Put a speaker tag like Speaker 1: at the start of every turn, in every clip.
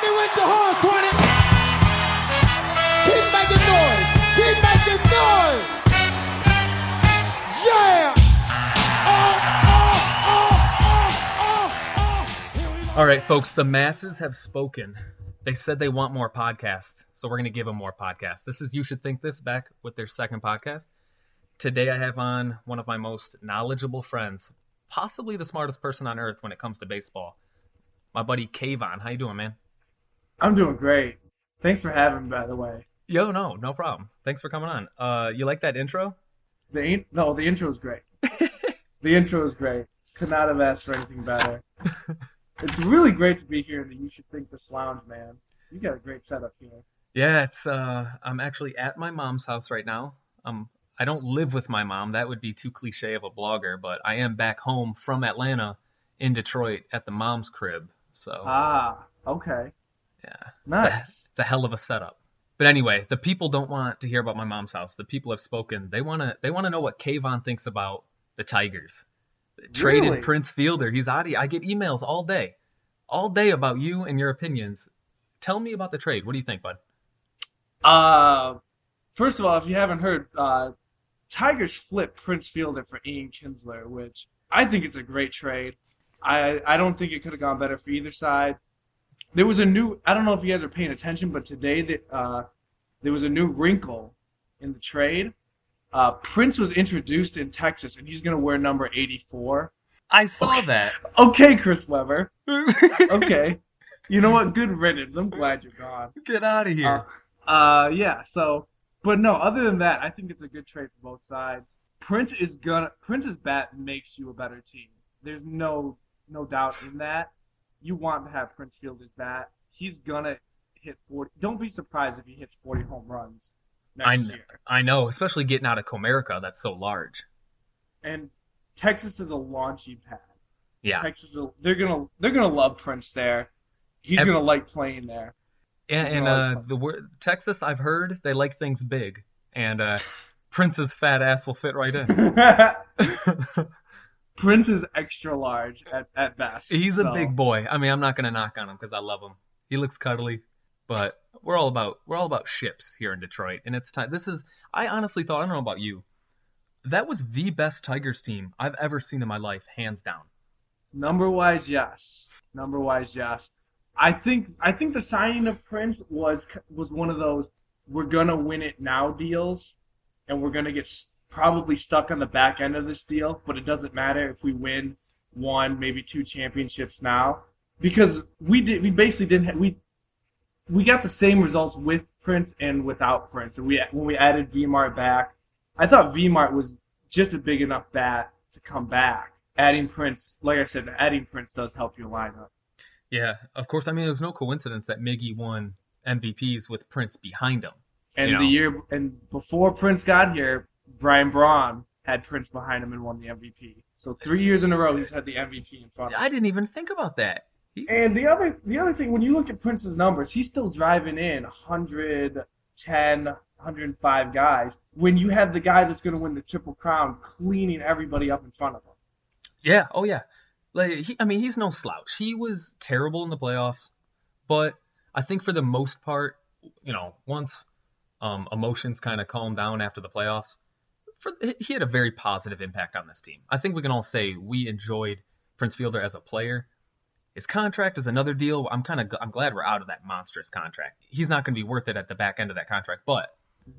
Speaker 1: me with the horn, 20. Keep making noise. Keep making noise. Yeah.
Speaker 2: All right, folks, the masses have spoken. They said they want more podcasts, so we're going to give them more podcasts. This is You Should Think This, back with their second podcast. Today I have on one of my most knowledgeable friends, possibly the smartest person on earth when it comes to baseball, my buddy Kayvon. How you doing, man?
Speaker 3: I'm doing great. Thanks for having me, by the way.
Speaker 2: Yo, no problem. Thanks for coming on. You like that intro?
Speaker 3: The intro is great. The intro is great. Could not have asked for anything better. It's really great to be here in the You Should Think This lounge, man. You got a great setup here.
Speaker 2: Yeah, it's I'm actually at my mom's house right now. I don't live with my mom. That would be too cliche of a blogger, but I am back home from Atlanta in Detroit at the mom's crib. So
Speaker 3: okay.
Speaker 2: Yeah.
Speaker 3: Nice.
Speaker 2: It's a hell of a setup. But anyway, the people don't want to hear about my mom's house. The people have spoken. They want to know what Kayvon thinks about the Tigers. Traded
Speaker 3: Really?
Speaker 2: Prince Fielder. He's out. I get emails all day about you and your opinions. Tell me about the trade. What do you think, bud?
Speaker 3: First of all, if you haven't heard, Tigers flipped Prince Fielder for Ian Kinsler, which I think it's a great trade. I don't think it could have gone better for either side. There was I don't know if you guys are paying attention, but today there was a new wrinkle in the trade. Prince was introduced in Texas, and he's going to wear number 84.
Speaker 2: I saw that.
Speaker 3: Okay, Chris Webber. Okay. You know what? Good riddance. I'm glad you're gone.
Speaker 2: Get out of here.
Speaker 3: Yeah, so, but no, other than that, I think it's a good trade for both sides. Prince's bat makes you a better team. There's no doubt in that. You want to have Prince Fielder's bat. He's going to hit 40. Don't be surprised if he hits 40 home runs next year.
Speaker 2: I know, especially getting out of Comerica, that's so large.
Speaker 3: And Texas is a launchy pad.
Speaker 2: Yeah.
Speaker 3: They're gonna love Prince there. He's gonna like playing there.
Speaker 2: And Texas, I've heard they like things big, and Prince's fat ass will fit right in.
Speaker 3: Prince is extra large at best.
Speaker 2: He's a big boy. I mean, I'm not gonna knock on him because I love him. He looks cuddly, but we're all about ships here in Detroit, and it's time. I honestly thought, I don't know about you, that was the best Tigers team I've ever seen in my life, hands down.
Speaker 3: Number-wise, yes. I think the signing of Prince was one of those we're gonna win it now deals, and we're gonna get probably stuck on the back end of this deal. But it doesn't matter if we win one, maybe two championships now, because we got the same results with Prince and without Prince. And when we added V-Mart back, I thought V-Mart was just a big enough bat to come back. Adding Prince, like I said, does help your lineup.
Speaker 2: Yeah, of course. I mean, it was no coincidence that Miggy won MVPs with Prince behind him.
Speaker 3: And before Prince got here, Brian Braun had Prince behind him and won the MVP. So 3 years in a row, he's had the MVP in front of him.
Speaker 2: I didn't even think about that.
Speaker 3: And the other thing, when you look at Prince's numbers, he's still driving in 110, 105 guys when you have the guy that's going to win the Triple Crown cleaning everybody up in front of him.
Speaker 2: Yeah, oh yeah. He's no slouch. He was terrible in the playoffs, but I think for the most part, once emotions kind of calmed down after the playoffs, he had a very positive impact on this team. I think we can all say we enjoyed Prince Fielder as a player. His contract is another deal. I'm glad we're out of that monstrous contract. He's not going to be worth it at the back end of that contract, but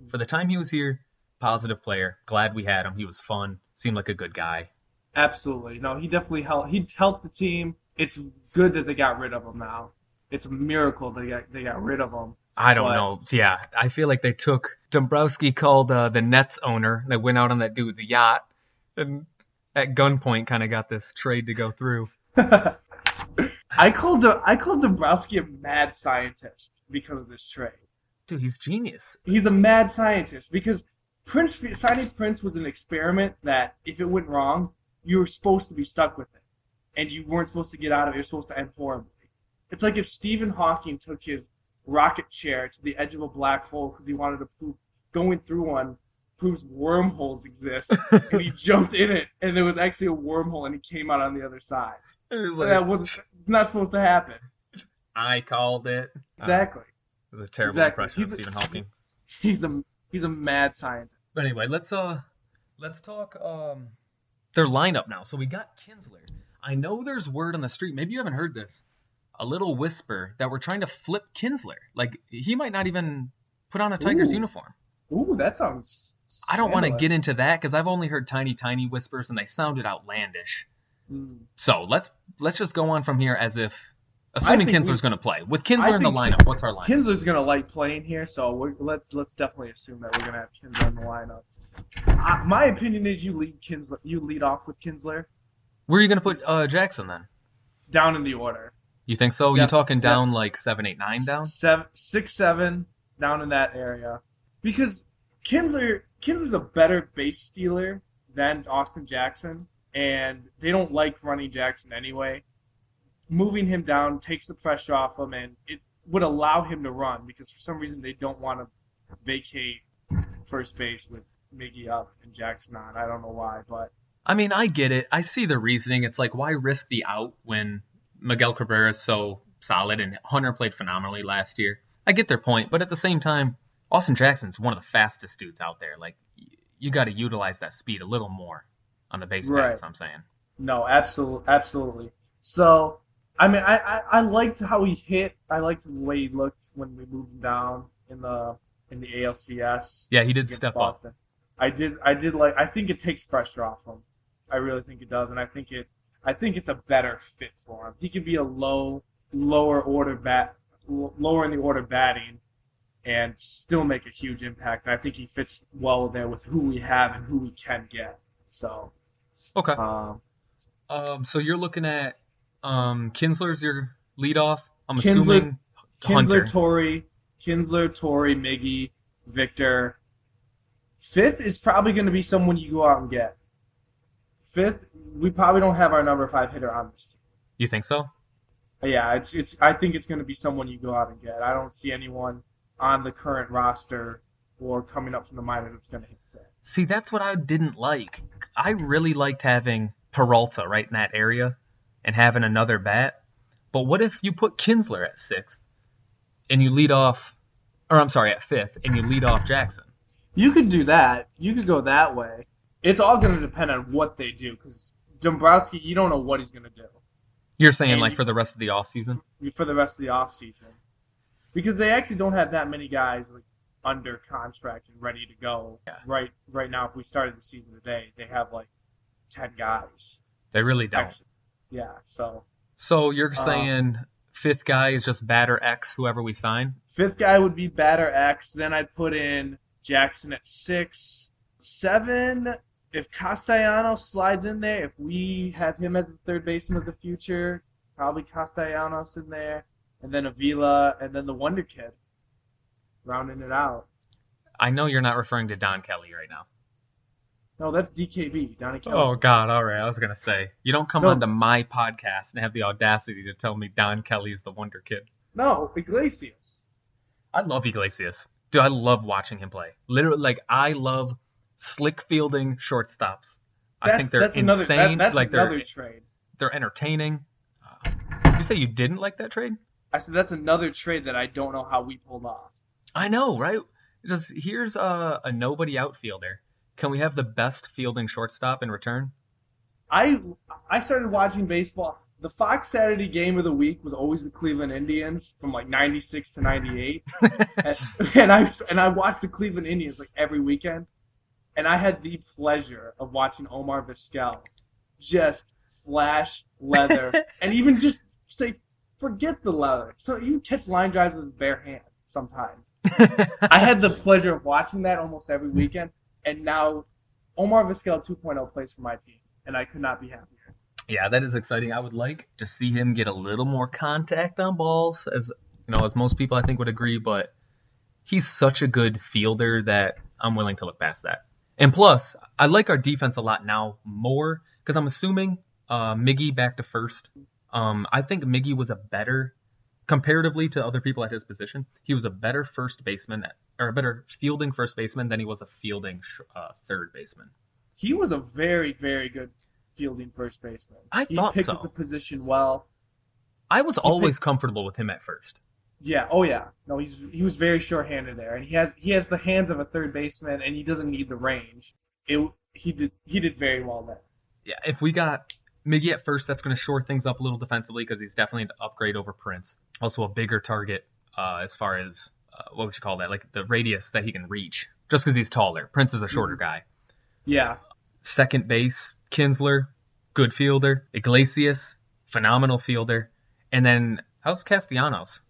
Speaker 2: for the time he was here, positive player. Glad we had him. He was fun. Seemed like a good guy.
Speaker 3: Absolutely. No, he definitely helped. He helped the team. It's good that they got rid of him now. It's a miracle they got rid of him.
Speaker 2: I don't know. Yeah, I feel like they took Dombrowski called the Nets owner. They went out on that dude's yacht and at gunpoint kind of got this trade to go through.
Speaker 3: I called Dombrowski a mad scientist because of this trade.
Speaker 2: Dude, he's genius.
Speaker 3: He's a mad scientist because signing Prince was an experiment that if it went wrong, you were supposed to be stuck with it. And you weren't supposed to get out of it. You're supposed to end horribly. It's like if Stephen Hawking took his rocket chair to the edge of a black hole because he wanted to prove going through one proves wormholes exist, and he jumped in it, and there was actually a wormhole, and he came out on the other side.
Speaker 2: It was like,
Speaker 3: It's not supposed to happen.
Speaker 2: I called it.
Speaker 3: Exactly.
Speaker 2: It was a terrible
Speaker 3: Exactly.
Speaker 2: impression of Stephen Hawking.
Speaker 3: He's a mad scientist.
Speaker 2: But anyway, let's talk their lineup now. So we got Kinsler. I know there's word on the street. Maybe you haven't heard this. A little whisper that we're trying to flip Kinsler. Like he might not even put on a Tigers uniform.
Speaker 3: Ooh, that sounds
Speaker 2: I don't want to
Speaker 3: scandalous.
Speaker 2: get into that because I've only heard tiny whispers and they sounded outlandish. So let's just go on from here as if, assuming Kinsler's going to play. With Kinsler in the lineup, what's our lineup?
Speaker 3: Kinsler's going to like playing here, so let's definitely assume that we're going to have Kinsler in the lineup. My opinion is you lead off with Kinsler.
Speaker 2: Where are you going to put Jackson then?
Speaker 3: Down in the order.
Speaker 2: You think so? You talking down like 7, 8, 9 down?
Speaker 3: 6, 7 down in that area. Because Kinsler's a better base stealer than Austin Jackson, and they don't like running Jackson anyway. Moving him down takes the pressure off him, and it would allow him to run because for some reason they don't want to vacate first base with Miggy up and Jackson on. I don't know why, but
Speaker 2: I mean, I get it. I see the reasoning. It's like, why risk the out when Miguel Cabrera is so solid and Hunter played phenomenally last year? I get their point, but at the same time, Austin Jackson's one of the fastest dudes out there. Like, you got to utilize that speed a little more on the base paths, I'm saying.
Speaker 3: No, absolutely. So, I mean, I liked how he hit. I liked the way he looked when we moved him down in the ALCS.
Speaker 2: Yeah, he did step
Speaker 3: Boston.
Speaker 2: up.
Speaker 3: I think it takes pressure off him. I really think it does, and I think it's a better fit for him. He could be a lower in the order batting, and still make a huge impact. And I think he fits well there with who we have and who we can get. So,
Speaker 2: okay. So you're looking at Kinsler's your leadoff. I'm assuming Hunter.
Speaker 3: Kinsler, Torrey, Miggy, Victor. Fifth is probably going to be someone you go out and get. Fifth, we probably don't have our number 5 hitter on this team.
Speaker 2: You think so?
Speaker 3: Yeah, it's. I think it's going to be someone you go out and get. I don't see anyone on the current roster or coming up from the minor that's going to hit that.
Speaker 2: See, that's what I didn't like. I really liked having Peralta right in that area and having another bat. But what if you put Kinsler at 6th and you lead off, or I'm sorry, at 5th and you lead off Jackson?
Speaker 3: You could do that. You could go that way. It's all going to depend on what they do because Dombrowski, you don't know what he's going to do.
Speaker 2: You're saying like for the rest of the offseason?
Speaker 3: For the rest of the offseason. Because they actually don't have that many guys like under contract and ready to go.
Speaker 2: Yeah.
Speaker 3: Right now, if we started the season today, they have like 10 guys.
Speaker 2: They really don't.
Speaker 3: Actually, yeah, so.
Speaker 2: So you're saying 5th guy is just batter X, whoever we sign?
Speaker 3: 5th guy would be batter X. Then I'd put in Jackson at 6. 7, if Castellanos slides in there, if we have him as the third baseman of the future, probably Castellanos in there. And then Avila, and then the Wonder Kid, rounding it out.
Speaker 2: I know you're not referring to Don Kelly right now.
Speaker 3: No, that's DKB, Donnie Kelly.
Speaker 2: Oh, God, all right. I was going to say, you don't come onto my podcast and have the audacity to tell me Don Kelly is the Wonder Kid.
Speaker 3: No, Iglesias.
Speaker 2: I love Iglesias. Dude, I love watching him play. Literally, like, I love slick fielding shortstops. I think they're insane.
Speaker 3: That's another trade.
Speaker 2: They're entertaining. You say you didn't like that trade?
Speaker 3: I said that's another trade that I don't know how we pulled off.
Speaker 2: I know, right? Just here's a nobody outfielder. Can we have the best fielding shortstop in return?
Speaker 3: I started watching baseball. The Fox Saturday game of the week was always the Cleveland Indians from like 96 to 98. and I watched the Cleveland Indians like every weekend. And I had the pleasure of watching Omar Vizquel just flash leather and even just say, forget the leather. So he would catch line drives with his bare hand sometimes. I had the pleasure of watching that almost every weekend. And now Omar Vizquel 2.0 plays for my team. And I could not be happier.
Speaker 2: Yeah, that is exciting. I would like to see him get a little more contact on balls, as most people I think would agree, but he's such a good fielder that I'm willing to look past that. And plus, I like our defense a lot now more because I'm assuming Miggy back to first. I think Miggy was a better, comparatively to other people at his position, he was a better first baseman, or a better fielding first baseman than he was a fielding third baseman.
Speaker 3: He was a very, very good fielding first baseman.
Speaker 2: He
Speaker 3: picked up the position well.
Speaker 2: I was always comfortable with him at first.
Speaker 3: Yeah. Oh yeah. No, he was very short-handed there, and he has the hands of a third baseman, and he doesn't need the range. He did very well there.
Speaker 2: Yeah, if we got Miggy at first, that's going to shore things up a little defensively because he's definitely an upgrade over Prince. Also a bigger target as far as what would you call that? Like the radius that he can reach, just because he's taller. Prince is a shorter guy.
Speaker 3: Yeah.
Speaker 2: Second base, Kinsler, good fielder. Iglesias, phenomenal fielder. And then how's Castellanos?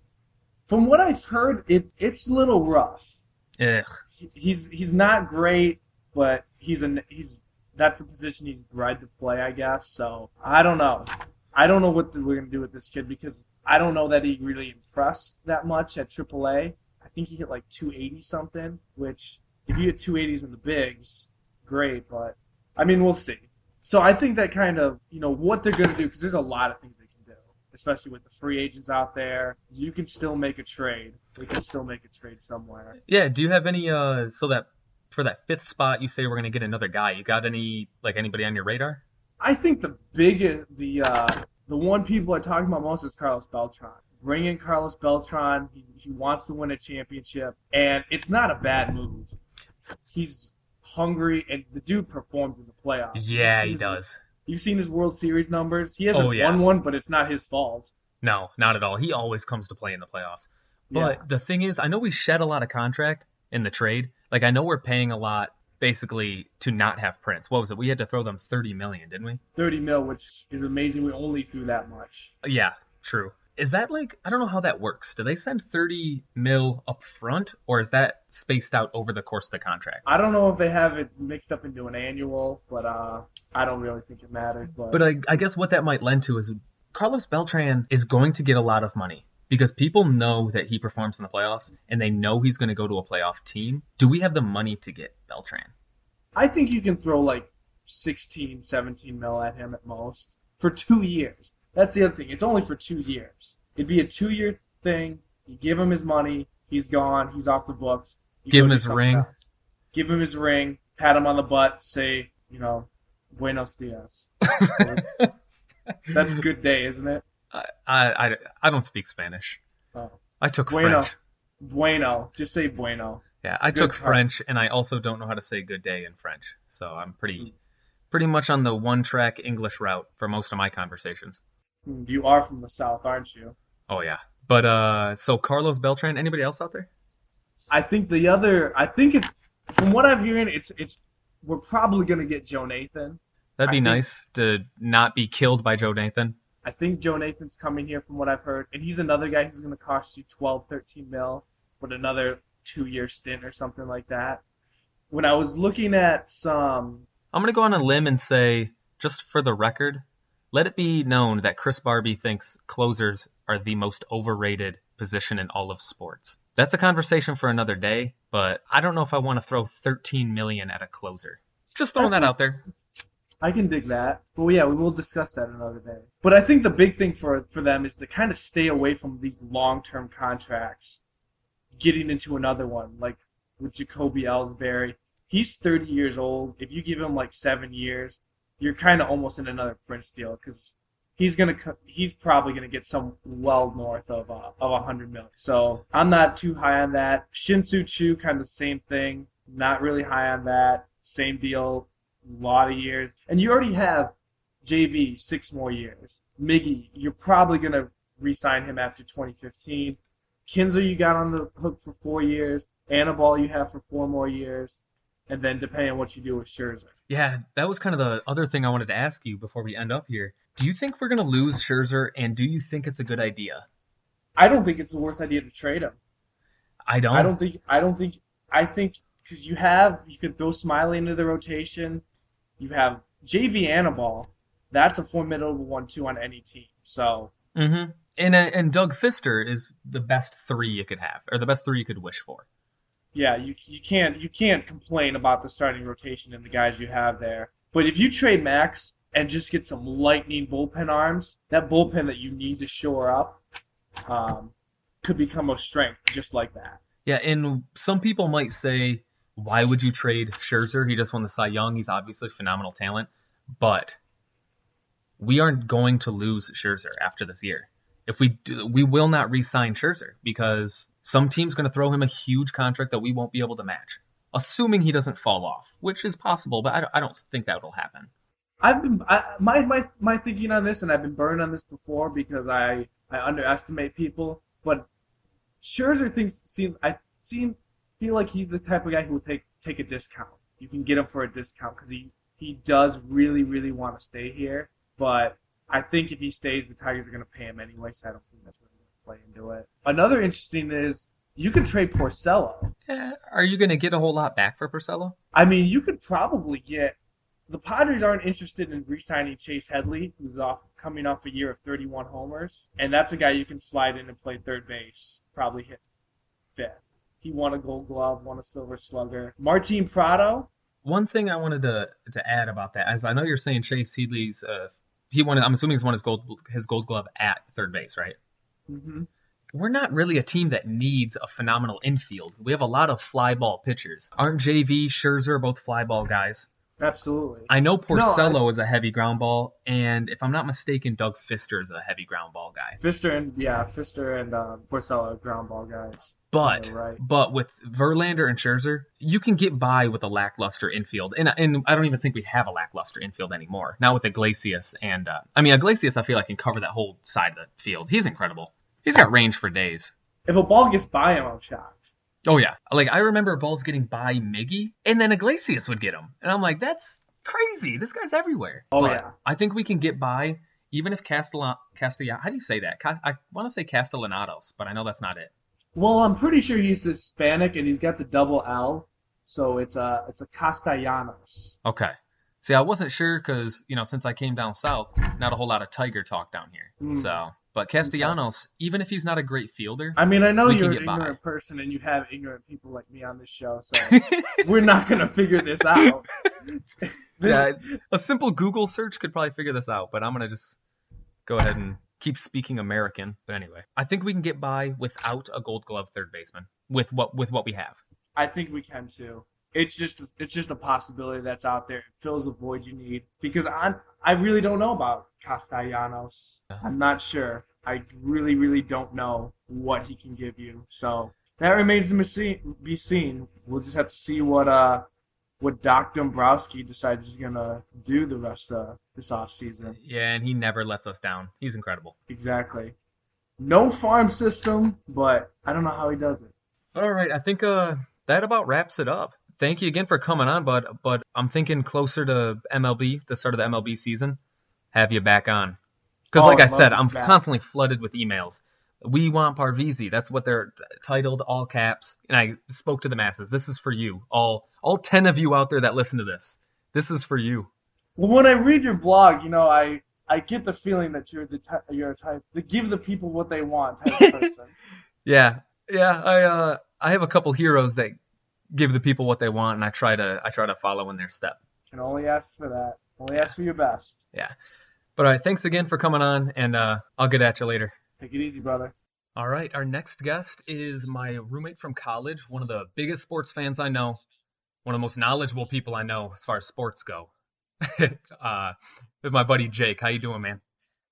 Speaker 3: From what I've heard, it's a little rough.
Speaker 2: Ugh.
Speaker 3: He's not great, but that's a position he's bred to play, I guess. So I don't know. I don't know what we're gonna do with this kid because I don't know that he really impressed that much at AAA. I think he hit like 280 something, which if you hit 280s in the bigs, great. But I mean, we'll see. So I think that kind of what they're gonna do because there's a lot of things they can do, especially with the free agents out there. You can still make a trade. They can still make a trade somewhere.
Speaker 2: Yeah. Do you have any so that for that fifth spot, you say we're going to get another guy. You got anybody on your radar?
Speaker 3: I think the one people are talking about most is Carlos Beltran. Bring in Carlos Beltran. He wants to win a championship, and it's not a bad move. He's hungry, and the dude performs in the playoffs.
Speaker 2: Yeah, he does.
Speaker 3: You've seen his World Series numbers. He hasn't won one, but it's not his fault.
Speaker 2: No, not at all. He always comes to play in the playoffs. But the thing is, I know we shed a lot of contract in the trade. Like, I know we're paying a lot, basically, to not have Prince. What was it? We had to throw them $30 million, didn't we?
Speaker 3: 30 mil, which is amazing. We only threw that much.
Speaker 2: Yeah, true. Is that I don't know how that works. Do they send 30 mil up front, or is that spaced out over the course of the contract?
Speaker 3: I don't know if they have it mixed up into an annual, but I don't really think it matters.
Speaker 2: But I guess what that might lend to is Carlos Beltran is going to get a lot of money. Because people know that he performs in the playoffs, and they know he's going to go to a playoff team. Do we have the money to get Beltran?
Speaker 3: I think you can throw 16, 17 mil at him at most for 2 years. That's the other thing. It's only for 2 years. It'd be a 2-year thing. You give him his money. He's gone. He's off the books.
Speaker 2: Give him his ring.
Speaker 3: Else. Give him his ring. Pat him on the butt. Say, Buenos dias. That's good day, isn't it?
Speaker 2: I don't speak Spanish.
Speaker 3: Oh.
Speaker 2: I took French.
Speaker 3: Bueno. Just say bueno.
Speaker 2: Yeah, I took French, and I also don't know how to say good day in French. So I'm pretty much on the one-track English route for most of my conversations.
Speaker 3: You are from the South, aren't you?
Speaker 2: Oh, yeah. But, so Carlos Beltran, anybody else out there?
Speaker 3: From what I'm hearing, we're probably going to get Joe Nathan.
Speaker 2: That'd be nice to not be killed by Joe Nathan.
Speaker 3: I think Joe Nathan's coming here from what I've heard, and he's another guy who's going to cost you 12, 13 mil with another 2-year stint or something like that. When I was looking at I'm
Speaker 2: going to go on a limb and say, just for the record, let it be known that Chris Barbie thinks closers are the most overrated position in all of sports. That's a conversation for another day, but I don't know if I want to throw $13 million at a closer. Just throwing that out there.
Speaker 3: I can dig that. But yeah, we will discuss that another day. But I think the big thing for them is to kind of stay away from these long-term contracts, getting into another one, like with Jacoby Ellsbury. He's 30 years old. If you give him 7 years, you're kind of almost in another Prince deal because he's probably gonna get some well north of $100 million. So I'm not too high on that. Shin-Soo Choo, kind of the same thing. Not really high on that. Same deal. A lot of years. And you already have JV 6 more years. Miggy, you're probably going to re-sign him after 2015. Kinsler, you got on the hook for 4 years. Anibal, you have for 4 more years. And then depending on what you do with Scherzer.
Speaker 2: Yeah, that was kind of the other thing I wanted to ask you before we end up here. Do you think we're going to lose Scherzer, and do you think it's a good idea?
Speaker 3: I don't think it's the worst idea to trade him.
Speaker 2: I think because you can throw Smiley into the rotation. You have JV Anibal. That's a formidable 1-2 on any team. So. Mm-hmm. And Doug Fister is the best 3 you could have, or the best 3 you could wish for.
Speaker 3: Yeah, you can't complain about the starting rotation and the guys you have there. But if you trade Max and just get some lightning bullpen arms, that bullpen that you need to shore up could become a strength just like that.
Speaker 2: Yeah, and some people might say, why would you trade Scherzer? He just won the Cy Young. He's obviously phenomenal talent. But we aren't going to lose Scherzer after this year. if we do, we will not re-sign Scherzer because some team's going to throw him a huge contract that we won't be able to match, assuming he doesn't fall off, which is possible, but I don't think that will happen.
Speaker 3: My thinking on this, and I've been burned on this before because I underestimate people, but Scherzer feel like he's the type of guy who will take a discount. You can get him for a discount because he does really, really want to stay here. But I think if he stays, the Tigers are going to pay him anyway, so I don't think that's really going to play into it. Another interesting is you can trade Porcello.
Speaker 2: Are you going to get a whole lot back for Porcello?
Speaker 3: I mean, you could probably get. The Padres aren't interested in re-signing Chase Headley, who's coming off a year of 31 homers, and that's a guy you can slide in and play third base, probably hit fifth. He won a Gold Glove, won a Silver Slugger. Martin Prado.
Speaker 2: One thing I wanted to add about that, as I know you're saying Chase Headley's I'm assuming he's won his Gold Glove at third base, right?
Speaker 3: Mm-hmm.
Speaker 2: We're not really a team that needs a phenomenal infield. We have a lot of fly ball pitchers. Aren't JV, Scherzer both fly ball guys?
Speaker 3: Absolutely.
Speaker 2: I know Porcello is a heavy ground ball, and if I'm not mistaken, Doug Fister is a heavy ground ball guy.
Speaker 3: Fister and Porcello are ground ball guys.
Speaker 2: But
Speaker 3: right.
Speaker 2: But with Verlander and Scherzer, you can get by with a lackluster infield, and I don't even think we have a lackluster infield anymore. Now with Iglesias and Iglesias, I feel like can cover that whole side of the field. He's incredible. He's got range for days.
Speaker 3: If a ball gets by him, I'm shocked.
Speaker 2: Oh, yeah. Like, I remember balls getting by Miggy, and then Iglesias would get him. And I'm like, that's crazy. This guy's everywhere.
Speaker 3: Oh,
Speaker 2: but
Speaker 3: yeah.
Speaker 2: I think we can get by, even if Castellanos, how do you say that? I want to say Castellanos, but I know that's not it.
Speaker 3: Well, I'm pretty sure he's Hispanic, and he's got the double L, so it's a Castellanos.
Speaker 2: Okay. See, I wasn't sure because, since I came down south, not a whole lot of Tiger talk down here. So... But Castellanos, even if he's not a great fielder,
Speaker 3: I mean, I know you're an ignorant person and you have ignorant people like me on this show, so we're not going to figure this out.
Speaker 2: Yeah, a simple Google search could probably figure this out, but I'm going to just go ahead and keep speaking American. But anyway, I think we can get by without a Gold Glove third baseman with what we have.
Speaker 3: I think we can too. It's just a possibility that's out there. It fills a void you need because I really don't know about Castellanos. I'm not sure. I really, really don't know what he can give you. So that remains to be seen. We'll just have to see what Doc Dombrowski decides he's gonna do the rest of this offseason.
Speaker 2: Yeah, and he never lets us down. He's incredible.
Speaker 3: Exactly. No farm system, but I don't know how he does it.
Speaker 2: All right, I think that about wraps it up. Thank you again for coming on, bud. But I'm thinking closer to MLB, the start of the MLB season, have you back on. Because like I said, I'm constantly flooded with emails. We want Parvizi. That's what they're titled, all caps. And I spoke to the masses. This is for you. All 10 of you out there that listen to this. This is for you.
Speaker 3: Well, when I read your blog, I get the feeling that you're a type to give the people what they want type of person.
Speaker 2: Yeah. I have a couple heroes that give the people what they want, and I try to follow in their step.
Speaker 3: Can only ask for that. Only ask for your best.
Speaker 2: Yeah. But all right, thanks again for coming on, and I'll get at you later.
Speaker 3: Take it easy, brother.
Speaker 2: All right, our next guest is my roommate from college, one of the biggest sports fans I know, one of the most knowledgeable people I know as far as sports go. With my buddy Jake. How you doing, man?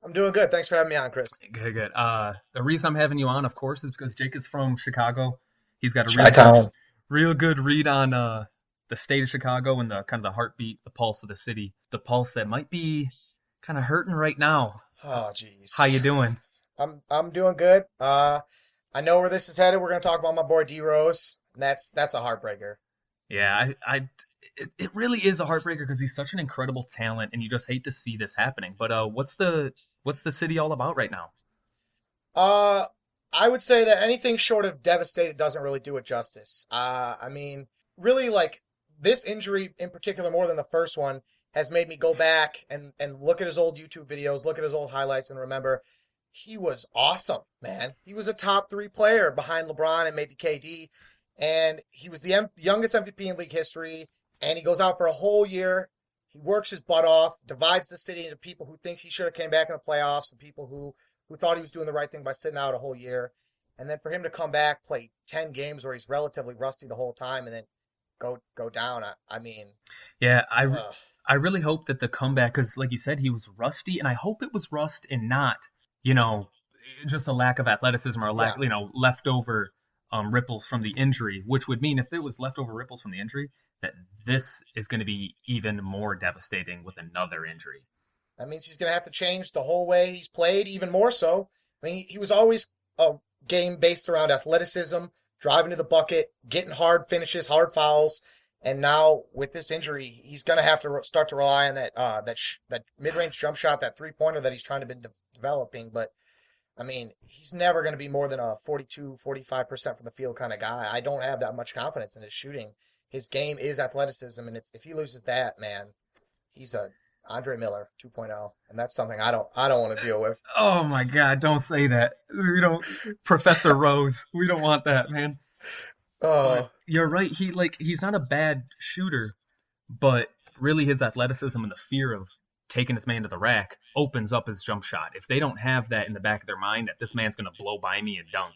Speaker 4: I'm doing good. Thanks for having me on, Chris.
Speaker 2: Good. The reason I'm having you on, of course, is because Jake is from Chicago. He's got a real good read on the state of Chicago and the kind of the heartbeat, the pulse of the city, the pulse that might be kind of hurting right now.
Speaker 4: Oh, jeez.
Speaker 2: How you doing?
Speaker 4: I'm doing good. I know where this is headed. We're going to talk about my boy D Rose. And that's a heartbreaker.
Speaker 2: Yeah, it really is a heartbreaker because he's such an incredible talent, and you just hate to see this happening. But what's the city all about right now?
Speaker 4: I would say that anything short of devastated doesn't really do it justice. I mean, really, like, this injury in particular, more than the first one, has made me go back and look at his old YouTube videos, look at his old highlights, and remember, he was awesome, man. He was a top 3 player behind LeBron and maybe KD, and he was the youngest MVP in league history, and he goes out for a whole year. He works his butt off, divides the city into people who think he should have came back in the playoffs and people who thought he was doing the right thing by sitting out a whole year. And then for him to come back, play 10 games where he's relatively rusty the whole time, and then go down. I mean,
Speaker 2: yeah, I really hope that the comeback, because like you said, he was rusty, and I hope it was rust and not, just a lack of athleticism or
Speaker 4: Yeah.
Speaker 2: leftover ripples from the injury, which would mean if it was leftover ripples from the injury, that this is going to be even more devastating with another injury.
Speaker 4: That means he's going to have to change the whole way he's played, even more so. I mean, he was always a game based around athleticism, driving to the bucket, getting hard finishes, hard fouls, and now with this injury, he's going to have to start to rely on that mid-range jump shot, that three-pointer that he's trying to be developing. But I mean, he's never going to be more than a 42, 45% from the field kind of guy. I don't have that much confidence in his shooting. His game is athleticism, and if he loses that, man, he's a Andre Miller 2.0, and that's something I don't want to deal with.
Speaker 2: Oh my God, don't say that. We don't, Professor Rose. We don't want that, man. You're right. He's not a bad shooter, but really his athleticism and the fear of taking his man to the rack opens up his jump shot. If they don't have that in the back of their mind that this man's going to blow by me and dunk,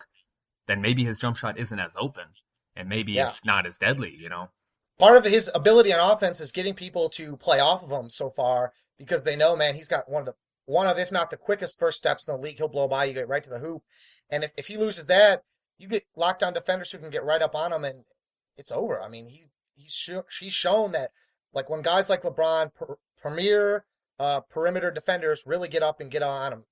Speaker 2: then maybe his jump shot isn't as open, and maybe it's not as deadly,
Speaker 4: Part of his ability on offense is getting people to play off of him so far because they know, man, he's got one of, if not the quickest first steps in the league. He'll blow by you, get right to the hoop. And if he loses that, you get lockdown defenders who can get right up on him, and it's over. I mean, he's shown that, like, when guys like LeBron, premier perimeter defenders really get up and get on him,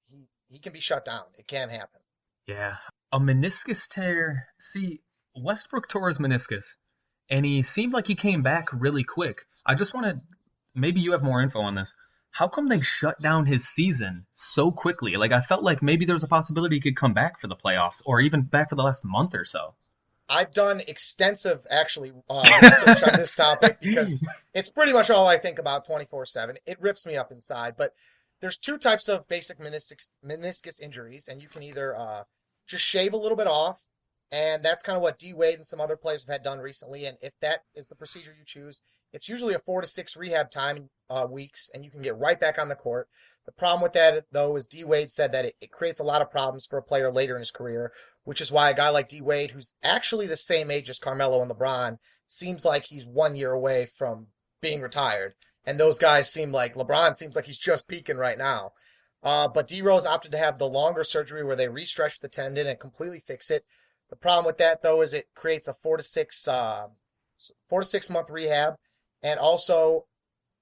Speaker 4: he can be shut down. It can happen.
Speaker 2: Yeah. A meniscus tear. See, Westbrook tore his meniscus, and he seemed like he came back really quick. I just want to, maybe you have more info on this. How come they shut down his season so quickly? Like, I felt like maybe there's a possibility he could come back for the playoffs or even back for the last month or so.
Speaker 4: I've done extensive, actually, research on this topic because it's pretty much all I think about 24/7. It rips me up inside. But there's two types of basic meniscus injuries, and you can either just shave a little bit off, and that's kind of what D. Wade and some other players have had done recently. And if that is the procedure you choose, it's usually a 4 to 6 rehab time weeks, and you can get right back on the court. The problem with that, though, is D. Wade said that it creates a lot of problems for a player later in his career, which is why a guy like D. Wade, who's actually the same age as Carmelo and LeBron, seems like he's 1 year away from being retired. And those guys LeBron seems like he's just peaking right now. But D. Rose opted to have the longer surgery where they re-stretch the tendon and completely fix it. The problem with that, though, is it creates a 4 to 6 month rehab, and also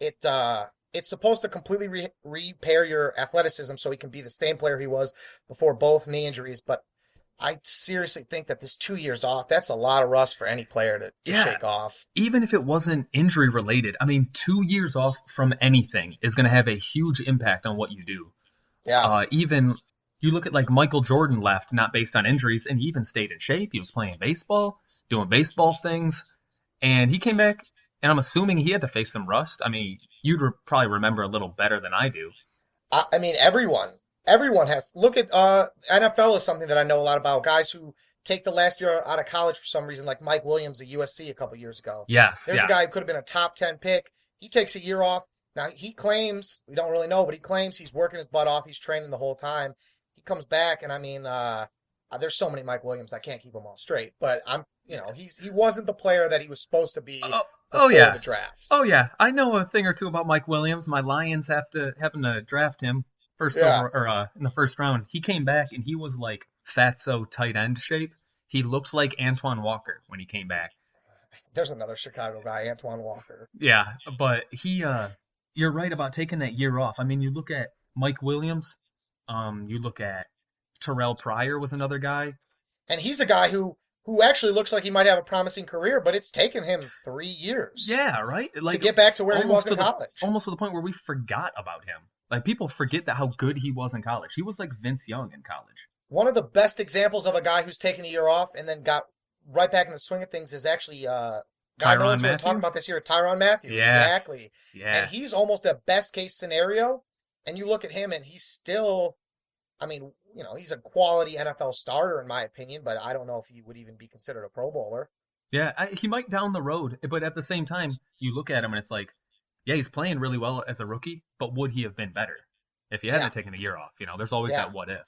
Speaker 4: it's supposed to completely repair your athleticism so he can be the same player he was before both knee injuries. But I seriously think that this 2 years off, that's a lot of rust for any player to shake off.
Speaker 2: Even if it wasn't injury related, I mean, 2 years off from anything is going to have a huge impact on what you do.
Speaker 4: Yeah.
Speaker 2: Even you look at like Michael Jordan left, not based on injuries, and he even stayed in shape. He was playing baseball, doing baseball things, and he came back, and I'm assuming he had to face some rust. I mean, you'd probably remember a little better than I do.
Speaker 4: I mean, everyone has. Look at NFL is something that I know a lot about. Guys who take the last year out of college for some reason, like Mike Williams at USC a couple years ago.
Speaker 2: Yes.
Speaker 4: There's a guy who could have been a top 10 pick. He takes a year off. Now, he claims, we don't really know, but he claims he's working his butt off. He's training the whole time. He comes back, and I mean, there's so many Mike Williams, I can't keep them all straight. But he wasn't the player that he was supposed to be before the draft.
Speaker 2: Oh yeah, I know a thing or two about Mike Williams. My Lions having to draft him in the first round. He came back and he was like fatso tight end shape. He looks like Antoine Walker when he came back.
Speaker 4: There's another Chicago guy, Antoine Walker.
Speaker 2: Yeah, but you're right about taking that year off. I mean, you look at Mike Williams. You look at Terrell Pryor was another guy.
Speaker 4: And he's a guy who actually looks like he might have a promising career, but it's taken him 3 years.
Speaker 2: Yeah, right?
Speaker 4: To get back to where he was in college.
Speaker 2: Almost to the point where we forgot about him. Like, people forget how good he was in college. He was like Vince Young in college.
Speaker 4: One of the best examples of a guy who's taken a year off and then got right back in the swing of things is actually guy no one's really talking about this year, Tyrann Mathieu.
Speaker 2: Yeah.
Speaker 4: Exactly.
Speaker 2: Yeah.
Speaker 4: And he's almost a best case scenario. And you look at him and he's still, I mean, he's a quality NFL starter in my opinion, but I don't know if he would even be considered a Pro Bowler.
Speaker 2: Yeah, he might down the road, but at the same time, you look at him and it's like, yeah, he's playing really well as a rookie, but would he have been better if he hadn't taken a year off? There's always that what if.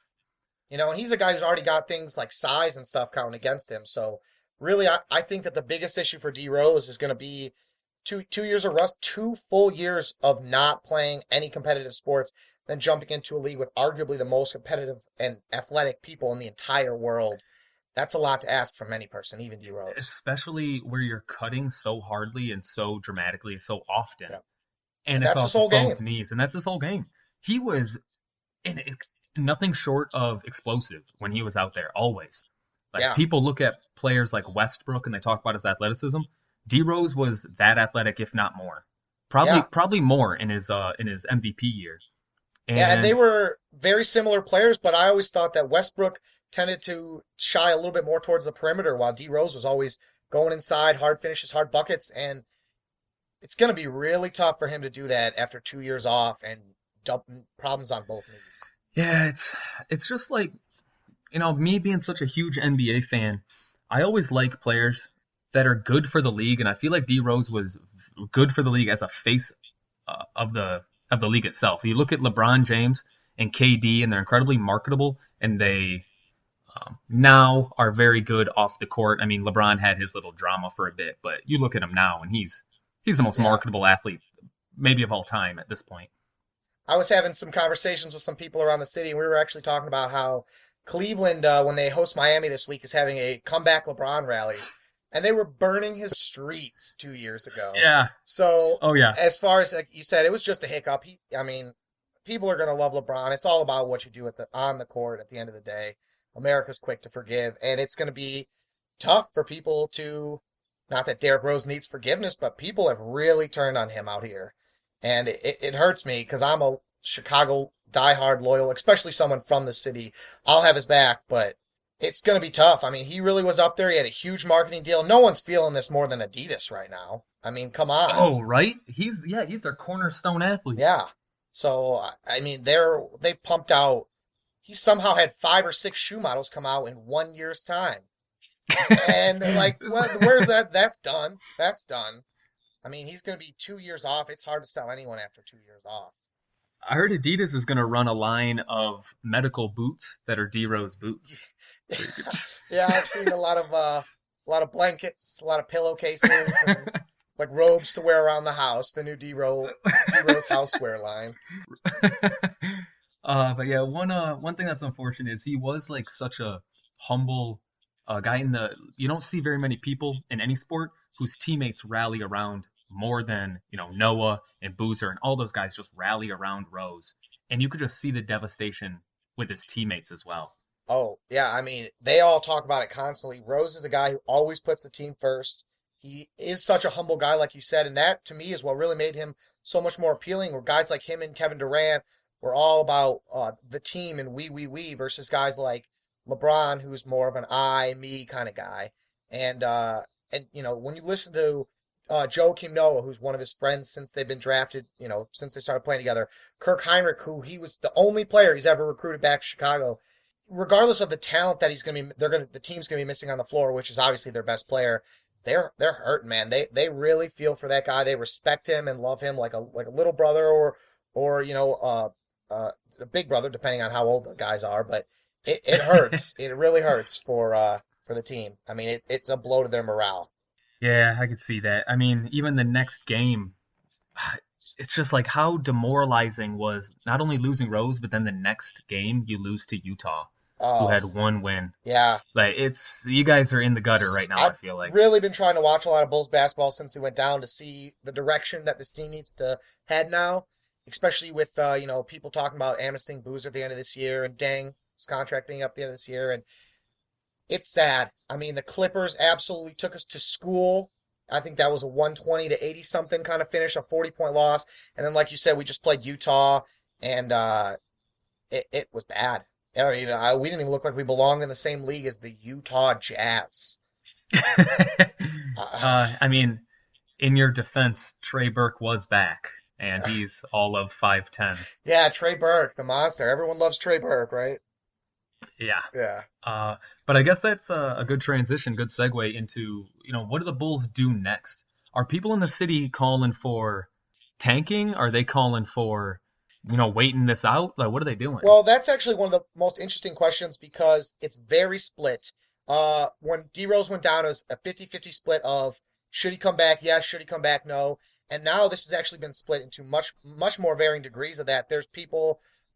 Speaker 4: And he's a guy who's already got things like size and stuff counting against him. So really, I think that the biggest issue for D. Rose is going to be 2 years of rust, 2 full years of not playing any competitive sports. then jumping into a league with arguably the most competitive and athletic people in the entire world. That's a lot to ask from any person, even D Rose.
Speaker 2: Especially where you're cutting so hardly and so dramatically so often.
Speaker 4: Yeah.
Speaker 2: And
Speaker 4: And
Speaker 2: it's
Speaker 4: that's his
Speaker 2: off
Speaker 4: whole
Speaker 2: both
Speaker 4: game.
Speaker 2: knees. And that's his whole game. He was nothing short of explosive when he was out there, always. Like
Speaker 4: Yeah.
Speaker 2: people look at players like Westbrook and they talk about his athleticism. D Rose was that athletic, if not more.
Speaker 4: Yeah.
Speaker 2: Probably more in his MVP year.
Speaker 4: Yeah, and they were very similar players, but I always thought that Westbrook tended to shy a little bit more towards the perimeter, while D Rose was always going inside, hard finishes, hard buckets, and it's going to be really tough for him to do that after 2 years off and problems on both knees.
Speaker 2: Yeah, it's just like, me being such a huge NBA fan, I always like players that are good for the league, and I feel like D Rose was good for the league as a face of the league itself. You look at LeBron James and KD, and they're incredibly marketable, and they now are very good off the court. I mean, LeBron had his little drama for a bit, but you look at him now, and he's the most marketable athlete maybe of all time at this point.
Speaker 4: I was having some conversations with some people around the city, and we were actually talking about how Cleveland, when they host Miami this week, is having a comeback LeBron rally. And they were burning his streets 2 years ago.
Speaker 2: Yeah.
Speaker 4: So,
Speaker 2: oh yeah.
Speaker 4: As far as like you said, it was just a hiccup. People are going to love LeBron. It's all about what you do on the court at the end of the day. America's quick to forgive. And it's going to be tough for people to, not that Derrick Rose needs forgiveness, but people have really turned on him out here. And it hurts me because I'm a Chicago diehard loyal, especially someone from the city. I'll have his back, but it's going to be tough. I mean, he really was up there. He had a huge marketing deal. No one's feeling this more than Adidas right now. I mean, come on.
Speaker 2: Oh, right? He's their cornerstone athlete.
Speaker 4: Yeah. So, I mean, they've pumped out. He somehow had 5 or 6 shoe models come out in 1 year's time. And, where's that? That's done. That's done. I mean, he's going to be 2 years off. It's hard to sell anyone after 2 years off.
Speaker 2: I heard Adidas is going to run a line of medical boots that are D Rose boots.
Speaker 4: Yeah, I've seen a lot of blankets, a lot of pillowcases, and like robes to wear around the house. The new D Rose housewear line.
Speaker 2: But yeah, one thing that's unfortunate is he was like such a humble guy. You don't see very many people in any sport whose teammates rally around more than Noah and Boozer and all those guys just rally around Rose, and you could just see the devastation with his teammates as well.
Speaker 4: Oh yeah, I mean they all talk about it constantly. Rose is a guy who always puts the team first. He is such a humble guy, like you said, and that to me is what really made him so much more appealing. Where guys like him and Kevin Durant were all about the team and we versus guys like LeBron, who's more of an I, me kind of guy. And when you listen to Joakim Noah, who's one of his friends since they've been drafted, since they started playing together. Kirk Heinrich, who he was the only player he's ever recruited back to Chicago. Regardless of the talent that the team's gonna be missing on the floor, which is obviously their best player, they're hurting, man. They really feel for that guy. They respect him and love him like a little brother or a big brother, depending on how old the guys are. But it hurts. It really hurts for the team. I mean, it's a blow to their morale.
Speaker 2: Yeah, I could see that. I mean, even the next game, it's just like how demoralizing was not only losing Rose, but then the next game you lose to Utah, who had 1 win.
Speaker 4: Yeah.
Speaker 2: Like, you guys are in the gutter right now, I feel like.
Speaker 4: I've really been trying to watch a lot of Bulls basketball since he went down to see the direction that this team needs to head now, especially with, people talking about amnesting Boozer at the end of this year and his contract being up at the end of this year. And it's sad. I mean, the Clippers absolutely took us to school. I think that was a 120 to 80 something kind of finish, a 40-point loss. And then, like you said, we just played Utah, and it was bad. I mean, we didn't even look like we belonged in the same league as the Utah Jazz.
Speaker 2: I mean, in your defense, Trey Burke was back, and he's all of 5'10".
Speaker 4: Yeah, Trey Burke, the monster. Everyone loves Trey Burke, right?
Speaker 2: Yeah.
Speaker 4: Yeah.
Speaker 2: But I guess that's a good transition, good segue into, what do the Bulls do next? Are people in the city calling for tanking? Are they calling for, waiting this out? Like, what are they doing?
Speaker 4: Well, that's actually one of the most interesting questions because it's very split. When D Rose went down, it was a 50-50 split of Should he come back? Yes. Should he come back? No. And now this has actually been split into much more varying degrees of that. There's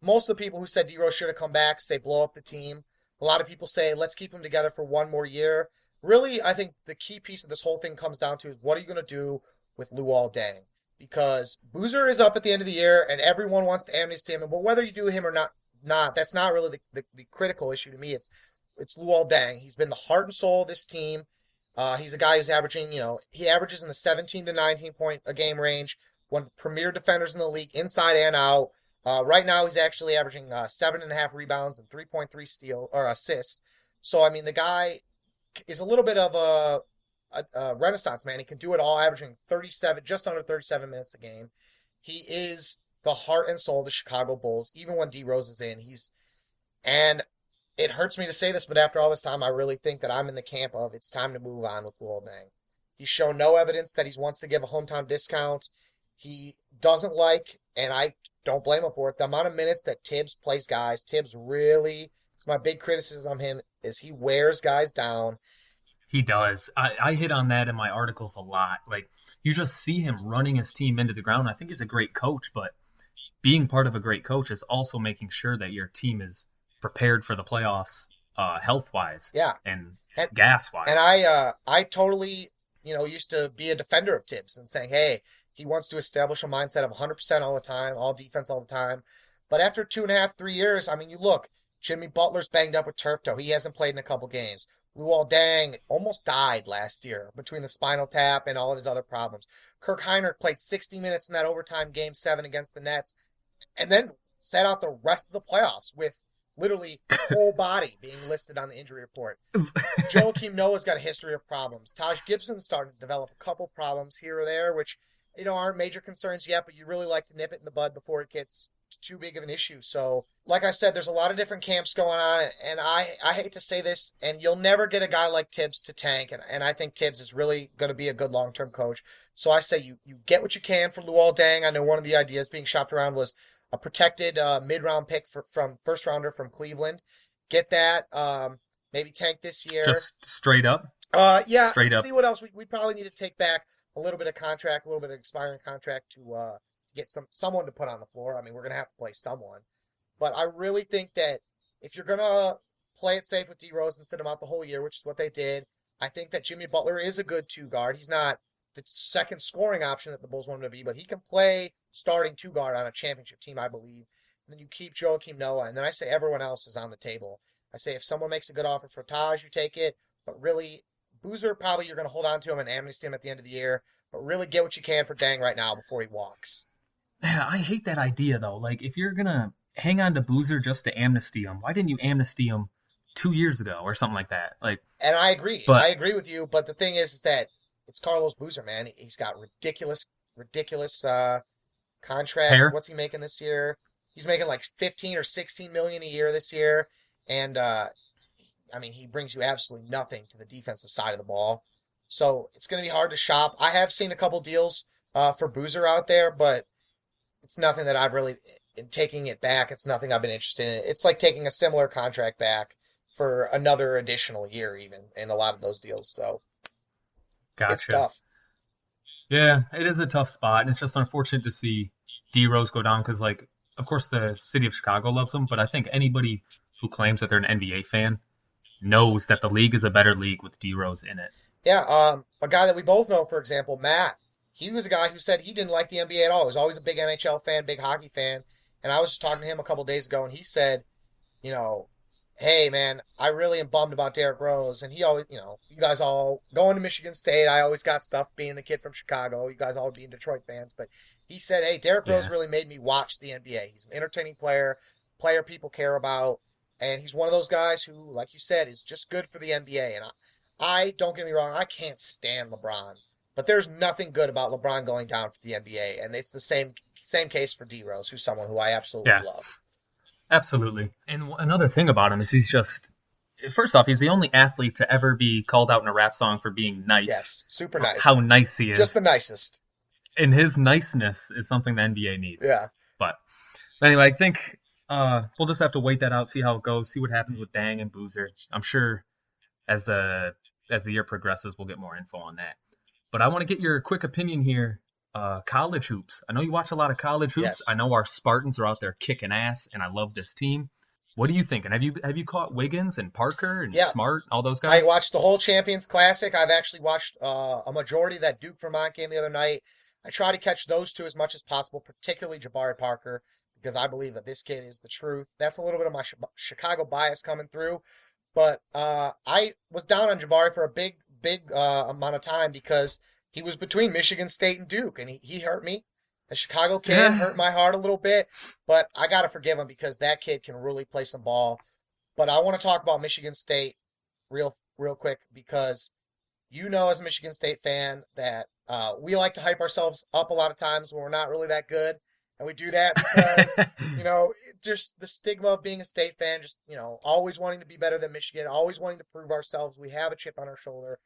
Speaker 4: most of the people who said D Rose should have come back say blow up the team. A lot of people say let's keep him together for one more year. Really, I think the key piece of this whole thing comes down to is what are you going to do with Luol Deng? Because Boozer is up at the end of the year, and everyone wants to amnesty him. But whether you do him or not, that's not really the critical issue to me. It's Luol Deng. He's been the heart and soul of this team. He's a guy who's averaging, he averages in the 17 to 19 point a game range, one of the premier defenders in the league, inside and out. Right now, he's actually averaging 7.5 rebounds and 3.3 steal or assists. So, I mean, the guy is a little bit of a renaissance man. He can do it all, averaging just under 37 minutes a game. He is the heart and soul of the Chicago Bulls, even when D Rose is in. And it hurts me to say this, but after all this time, I really think that I'm in the camp of it's time to move on with Luol Deng. He's shown no evidence that he wants to give a hometown discount. He doesn't like, and I don't blame him for it, the amount of minutes that Tibbs plays guys. Tibbs really, it's my big criticism of him, is he wears guys down.
Speaker 2: He does. I hit on that in my articles a lot. Like, you just see him running his team into the ground. I think he's a great coach, but being part of a great coach is also making sure that your team is prepared for the playoffs, health-wise, and gas-wise.
Speaker 4: And I totally, used to be a defender of Tibbs and saying, hey, he wants to establish a mindset of 100% all the time, all defense all the time. But after 2.5, 3 years, I mean, you look, Jimmy Butler's banged up with turf toe. He hasn't played in a couple games. Luol Deng almost died last year between the spinal tap and all of his other problems. Kirk Hinrich played 60 minutes in that overtime Game 7 against the Nets and then sat out the rest of the playoffs with literally whole body being listed on the injury report. Joakim Noah's got a history of problems. Taj Gibson's starting to develop a couple problems here or there, which, aren't major concerns yet, but you really like to nip it in the bud before it gets too big of an issue. So, like I said, there's a lot of different camps going on, and I hate to say this, and you'll never get a guy like Tibbs to tank, and I think Tibbs is really going to be a good long-term coach. So I say you get what you can for Luol Deng. I know one of the ideas being shopped around was a protected mid-round pick from first-rounder from Cleveland. Get that. Maybe tank this year.
Speaker 2: Just straight up?
Speaker 4: Yeah.
Speaker 2: Straight up.
Speaker 4: See what else. We probably need to take back a little bit of contract, a little bit of expiring contract to get someone to put on the floor. I mean, we're going to have to play someone. But I really think that if you're going to play it safe with D Rose and sit him out the whole year, which is what they did, I think that Jimmy Butler is a good two-guard. He's not the second scoring option that the Bulls want him to be, but he can play starting two-guard on a championship team, I believe. And then you keep Joakim Noah, and then I say everyone else is on the table. I say if someone makes a good offer for Taj, you take it. But really, Boozer, probably you're going to hold on to him and amnesty him at the end of the year. But really get what you can for Deng right now before he walks.
Speaker 2: Yeah, I hate that idea, though. Like, if you're going to hang on to Boozer just to amnesty him, why didn't you amnesty him 2 years ago or something like that?
Speaker 4: And I agree. I agree with you. But the thing is that it's Carlos Boozer, man. He's got ridiculous contract.
Speaker 2: Hair?
Speaker 4: What's he making this year? He's making like 15 or 16 million a year this year. And, I mean, he brings you absolutely nothing to the defensive side of the ball. So it's going to be hard to shop. I have seen a couple deals for Boozer out there, but it's nothing that I've really, in taking it back, it's nothing I've been interested in. It's like taking a similar contract back for another additional year even in a lot of those deals. So
Speaker 2: Gotcha.
Speaker 4: It's tough.
Speaker 2: Yeah, it is a tough spot, and it's just unfortunate to see D Rose go down because, of course, the city of Chicago loves him, but I think anybody who claims that they're an NBA fan knows that the league is a better league with D Rose in it.
Speaker 4: Yeah, a guy that we both know, for example, Matt, he was a guy who said he didn't like the NBA at all. He was always a big NHL fan, big hockey fan, and I was just talking to him a couple days ago, and he said, hey, man, I really am bummed about Derrick Rose. And he always, you guys all going to Michigan State. I always got stuff being the kid from Chicago. You guys all being Detroit fans. But he said, hey, Derrick Rose really made me watch the NBA. He's an entertaining player people care about. And he's one of those guys who, like you said, is just good for the NBA. And I don't get me wrong, I can't stand LeBron. But there's nothing good about LeBron going down for the NBA. And it's the same case for D Rose, who's someone who I absolutely love.
Speaker 2: Absolutely. And another thing about him is he's just, first off, he's the only athlete to ever be called out in a rap song for being nice.
Speaker 4: Yes, super nice.
Speaker 2: How nice he is.
Speaker 4: Just the nicest.
Speaker 2: And his niceness is something the NBA needs.
Speaker 4: Yeah.
Speaker 2: But anyway, I think we'll just have to wait that out, see how it goes, see what happens with Deng and Boozer. I'm sure as the year progresses, we'll get more info on that. But I want to get your quick opinion here. College hoops. I know you watch a lot of college hoops.
Speaker 4: Yes.
Speaker 2: I know our Spartans are out there kicking ass, and I love this team. What do you think? And have you caught Wiggins and Parker and
Speaker 4: Yeah.
Speaker 2: Smart, all those guys?
Speaker 4: I watched the whole Champions Classic. I've actually watched a majority of that Duke Vermont game the other night. I try to catch those two as much as possible, particularly Jabari Parker, because I believe that this kid is the truth. That's a little bit of my Chicago bias coming through. But I was down on Jabari for a big amount of time because he was between Michigan State and Duke, and he hurt me. The Chicago kid hurt my heart a little bit, but I got to forgive him because that kid can really play some ball. But I want to talk about Michigan State real quick because as a Michigan State fan that we like to hype ourselves up a lot of times when we're not really that good. And we do that because, just the stigma of being a state fan, just, always wanting to be better than Michigan, always wanting to prove ourselves. We have a chip on our shoulder.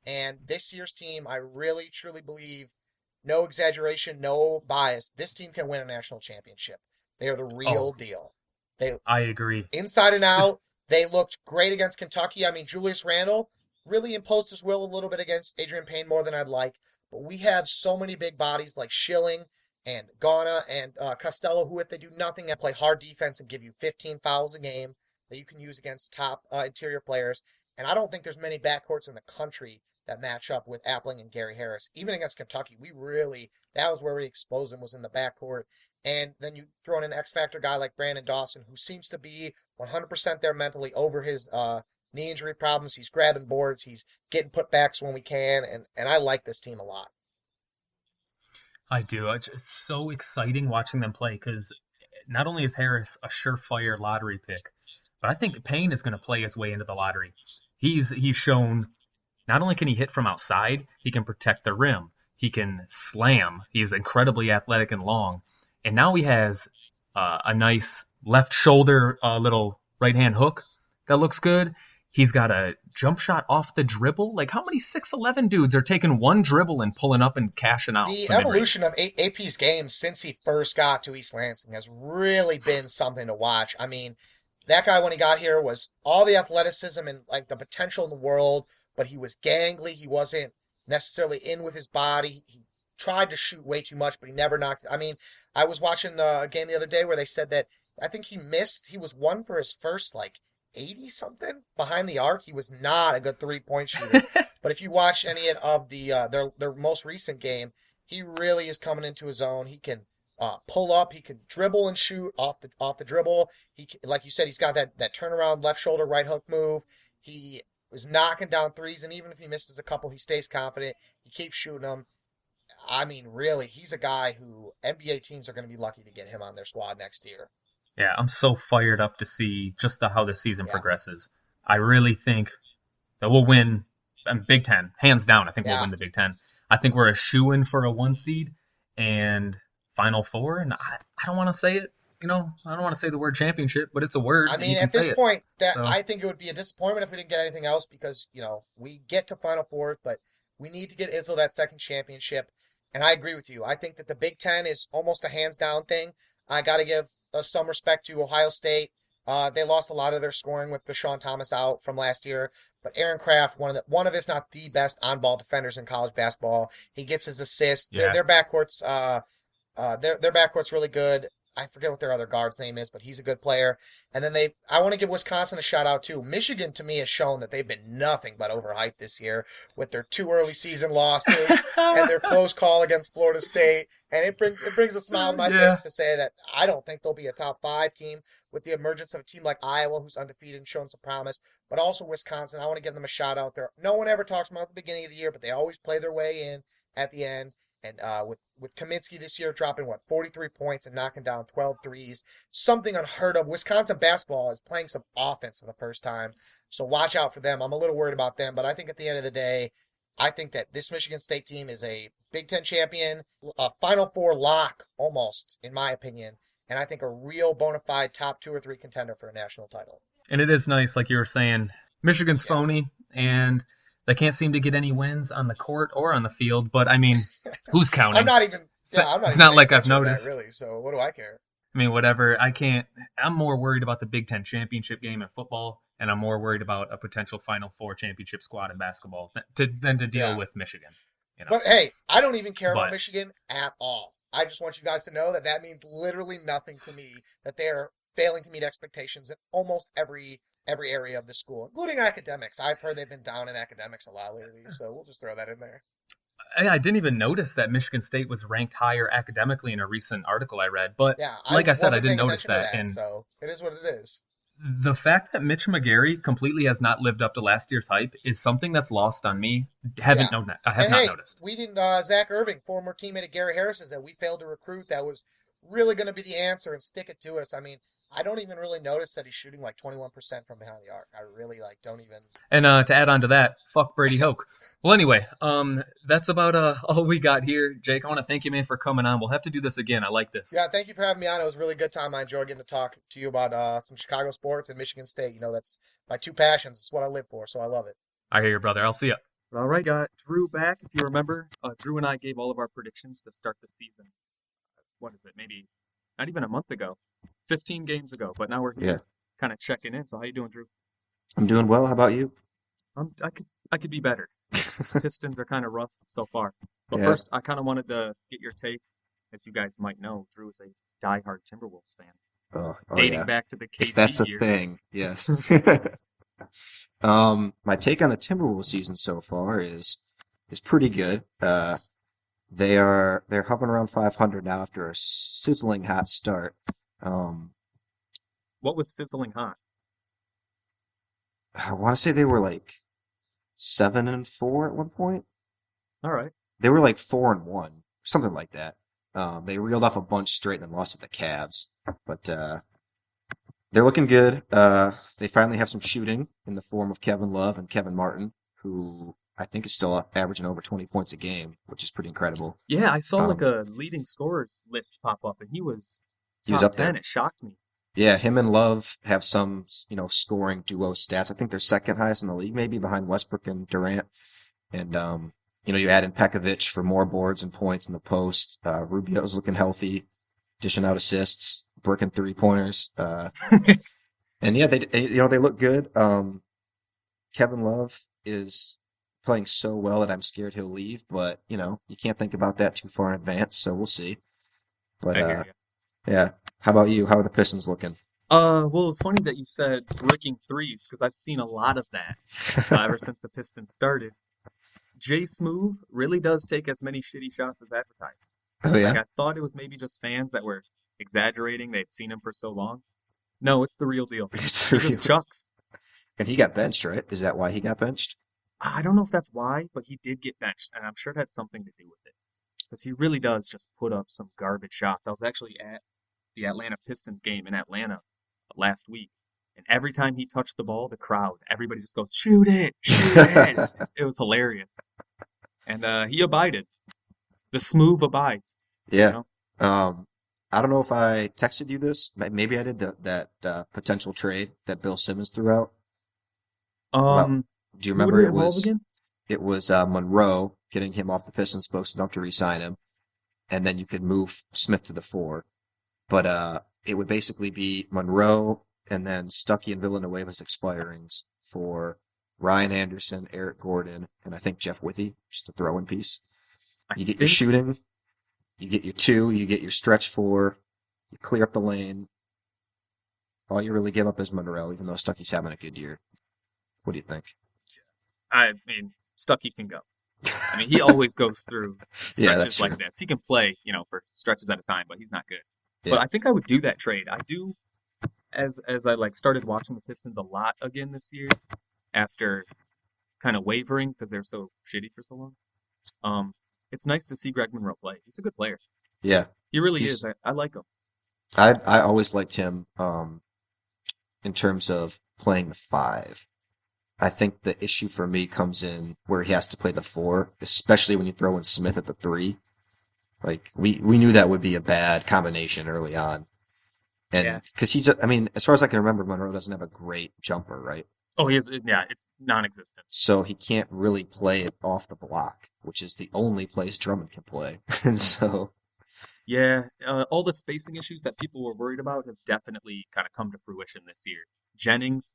Speaker 4: And this year's team, I really, truly believe, no exaggeration, no bias, this team can win a national championship. They are the real deal.
Speaker 2: I agree.
Speaker 4: Inside and out, they looked great against Kentucky. I mean, Julius Randle really imposed his will a little bit against Adrian Payne more than I'd like. But we have so many big bodies like Schilling and Ghana and Costello, who, if they do nothing, play hard defense and give you 15 fouls a game that you can use against top interior players. And I don't think there's many backcourts in the country that match up with Appling and Gary Harris. Even against Kentucky, that was where we exposed him, was in the backcourt. And then you throw in an X-Factor guy like Brandon Dawson, who seems to be 100% there mentally over his knee injury problems. He's grabbing boards. He's getting putbacks when we can. And I like this team a lot.
Speaker 2: I do. It's so exciting watching them play because not only is Harris a surefire lottery pick, but I think Payne is going to play his way into the lottery. He's shown not only can he hit from outside, he can protect the rim. He can slam. He's incredibly athletic and long. And now he has a nice left shoulder little right-hand hook that looks good. He's got a jump shot off the dribble. Like, how many 6'11" dudes are taking one dribble and pulling up and cashing out?
Speaker 4: The evolution of AP's game since he first got to East Lansing has really been something to watch. I mean, that guy, when he got here, was all the athleticism and like the potential in the world, but he was gangly. He wasn't necessarily in with his body. He tried to shoot way too much, but he never knocked. I mean, I was watching a game the other day where they said that I think he was 1 for his first 80 something behind the arc. He was not a good 3-point shooter. But if you watch any of the their most recent game, he really is coming into his own. He can pull up, he can dribble and shoot off the dribble. He, like you said, he's got that turnaround left shoulder right hook move. He is knocking down threes, and even if he misses a couple, he stays confident. He keeps shooting them. I mean, really, he's a guy who NBA teams are going to be lucky to get him on their squad next year.
Speaker 2: Yeah, I'm so fired up to see just how the season progresses. I really think that we'll win Big Ten, hands down. I think we'll win the Big Ten. I think we're a shoo-in for a 1 seed and Final Four. And I don't want to say it. I don't want to say the word championship, but it's a word.
Speaker 4: I mean, at this point, I think it would be a disappointment if we didn't get anything else because, we get to Final Four, but we need to get Izzo that second championship. And I agree with you. I think that the Big Ten is almost a hands-down thing. I got to give some respect to Ohio State. They lost a lot of their scoring with Deshaun Thomas out from last year. But Aaron Craft, one of if not the best on-ball defenders in college basketball. He gets his assists. Yeah. Their backcourt's their backcourt's really good. I forget what their other guard's name is, but he's a good player. And then I want to give Wisconsin a shout out too. Michigan, to me, has shown that they've been nothing but overhyped this year with their 2 early season losses and their close call against Florida State. And it brings a smile to my face to say that I don't think they'll be a top 5 team with the emergence of a team like Iowa, who's undefeated and shown some promise, but also Wisconsin. I want to give them a shout out there. No one ever talks about at the beginning of the year, but they always play their way in at the end. And with Kaminsky this year dropping, 43 points and knocking down 12 threes, something unheard of. Wisconsin basketball is playing some offense for the first time, so watch out for them. I'm a little worried about them, but I think at the end of the day, I think that this Michigan State team is a Big Ten champion, a Final Four lock almost, in my opinion, and I think a real bona fide top 2 or 3 contender for a national title.
Speaker 2: And it is nice, like you were saying, Michigan's phony, and they can't seem to get any wins on the court or on the field, but I mean, who's counting?
Speaker 4: I'm not even
Speaker 2: it's not like I've noticed.
Speaker 4: That, really, so what do I care?
Speaker 2: I mean, whatever. I'm more worried about the Big Ten championship game in football, and I'm more worried about a potential Final Four championship squad in basketball than to deal with Michigan.
Speaker 4: But hey, I don't even care about
Speaker 2: But
Speaker 4: Michigan at all. I just want you guys to know that means literally nothing to me, that they're failing to meet expectations in almost every area of the school, including academics. I've heard they've been down in academics a lot lately, so we'll just throw that in there.
Speaker 2: I didn't even notice that Michigan State was ranked higher academically in a recent article I read. But
Speaker 4: Yeah, I
Speaker 2: like I said, I
Speaker 4: wasn't
Speaker 2: didn't
Speaker 4: paying
Speaker 2: notice
Speaker 4: attention to
Speaker 2: that.
Speaker 4: that,
Speaker 2: And
Speaker 4: so it is what it is.
Speaker 2: the fact that Mitch McGary completely has not lived up to last year's hype is something that's lost on me. I have
Speaker 4: And
Speaker 2: not
Speaker 4: hey,
Speaker 2: noticed.
Speaker 4: we didn't. Zach Irving, former teammate of Gary Harris's, that we failed to recruit. That was really going to be the answer and stick it to us. I mean, I don't even really notice that he's shooting like 21% from behind the arc. I really don't even.
Speaker 2: And to add on to that, fuck Brady Hoke. Well, anyway, that's about all we got here. Jake, I want to thank you, man, for coming on. We'll have to do this again. I like this.
Speaker 4: Yeah, thank you for having me on. It was a really good time. I enjoyed getting to talk to you about some Chicago sports and Michigan State. You know, that's my two passions. It's what I live for, so I love it.
Speaker 2: I hear you, brother. I'll see you. All right, got Drew back. If you remember, Drew and I gave all of our predictions to start the season. What is it? Maybe not even a month ago, 15 games ago. But now we're here, kind of checking in. So how you doing, Drew?
Speaker 5: I'm doing well. How about you?
Speaker 2: I could be better. Pistons are kind of rough so far. But
Speaker 5: Yeah.
Speaker 2: first, I kind of wanted to get your take. As you guys might know, Drew is a diehard Timberwolves fan,
Speaker 5: Oh
Speaker 2: dating
Speaker 5: yeah.
Speaker 2: back to the KD
Speaker 5: If that's a
Speaker 2: years.
Speaker 5: thing, yes. My take on the Timberwolves season so far is pretty good. They're hovering around 500 now after a sizzling hot start.
Speaker 2: What was sizzling hot?
Speaker 5: I want to say they were like 7-4 at one point.
Speaker 2: All right.
Speaker 5: They were like 4-1, something like that. They reeled off a bunch straight and then lost to the Cavs, but they're looking good. They finally have some shooting in the form of Kevin Love and Kevin Martin, who I think is still averaging over 20 points a game, which is pretty incredible.
Speaker 2: Yeah, I saw like a leading scorers list pop up, and he was
Speaker 5: up
Speaker 2: 10.
Speaker 5: there.
Speaker 2: It shocked me.
Speaker 5: Yeah, him and Love have some, scoring duo stats. I think they're second highest in the league, maybe behind Westbrook and Durant. And, you add in Pekovic for more boards and points in the post. Rubio's looking healthy, dishing out assists, bricking 3-pointers. And yeah, they look good. Kevin Love is playing so well that I'm scared he'll leave, but you can't think about that too far in advance, so we'll see. But
Speaker 2: I hear you.
Speaker 5: yeah. How about you? How are the Pistons looking?
Speaker 2: Well, it's funny that you said bricking threes because I've seen a lot of that ever since the Pistons started. Jay Smooth really does take as many shitty shots as advertised.
Speaker 5: Oh yeah.
Speaker 2: Like I thought it was maybe just fans that were exaggerating. They'd seen him for so long. No, it's the real deal.
Speaker 5: It's
Speaker 2: He just chucks.
Speaker 5: And he got benched, right? Is that why he got benched?
Speaker 2: I don't know if that's why, but he did get benched, and I'm sure it had something to do with it. Because he really does just put up some garbage shots. I was actually at the Atlanta Pistons game in Atlanta last week, and every time he touched the ball, the crowd, everybody just goes, shoot it, shoot it. It was hilarious. And he abided. The Smooth abides.
Speaker 5: Yeah. I don't know if I texted you this. Maybe I did that potential trade that Bill Simmons threw out. Do you remember?
Speaker 2: Who would it involve again?
Speaker 5: It was Monroe getting him off the Pistons, supposed enough to re-sign him, and then you could move Smith to the 4. But it would basically be Monroe and then Stuckey and Villanueva's expirings for Ryan Anderson, Eric Gordon, and I think Jeff Withey, just a throw-in piece. You get your shooting, you get your 2, you get your stretch 4, you clear up the lane. All you really give up is Monroe, even though Stuckey's having a good year. What do you think?
Speaker 2: I mean, Stuckey can go. I mean, he always goes through stretches like this. He can play, for stretches at a time, but he's not good. Yeah. But I think I would do that trade. I do, as I started watching the Pistons a lot again this year, after kind of wavering because they're so shitty for so long. It's nice to see Greg Monroe play. He's a good player.
Speaker 5: Yeah,
Speaker 2: he really is. I like him.
Speaker 5: I always liked him in terms of playing the 5. I think the issue for me comes in where he has to play the 4, especially when you throw in Smith at the 3. Like, we knew that would be a bad combination early on. And because as far as I can remember, Monroe doesn't have a great jumper, right?
Speaker 2: Oh, he is. Yeah, it's non-existent.
Speaker 5: So he can't really play it off the block, which is the only place Drummond can play. And so.
Speaker 2: Yeah, all the spacing issues that people were worried about have definitely kind of come to fruition this year. Jennings,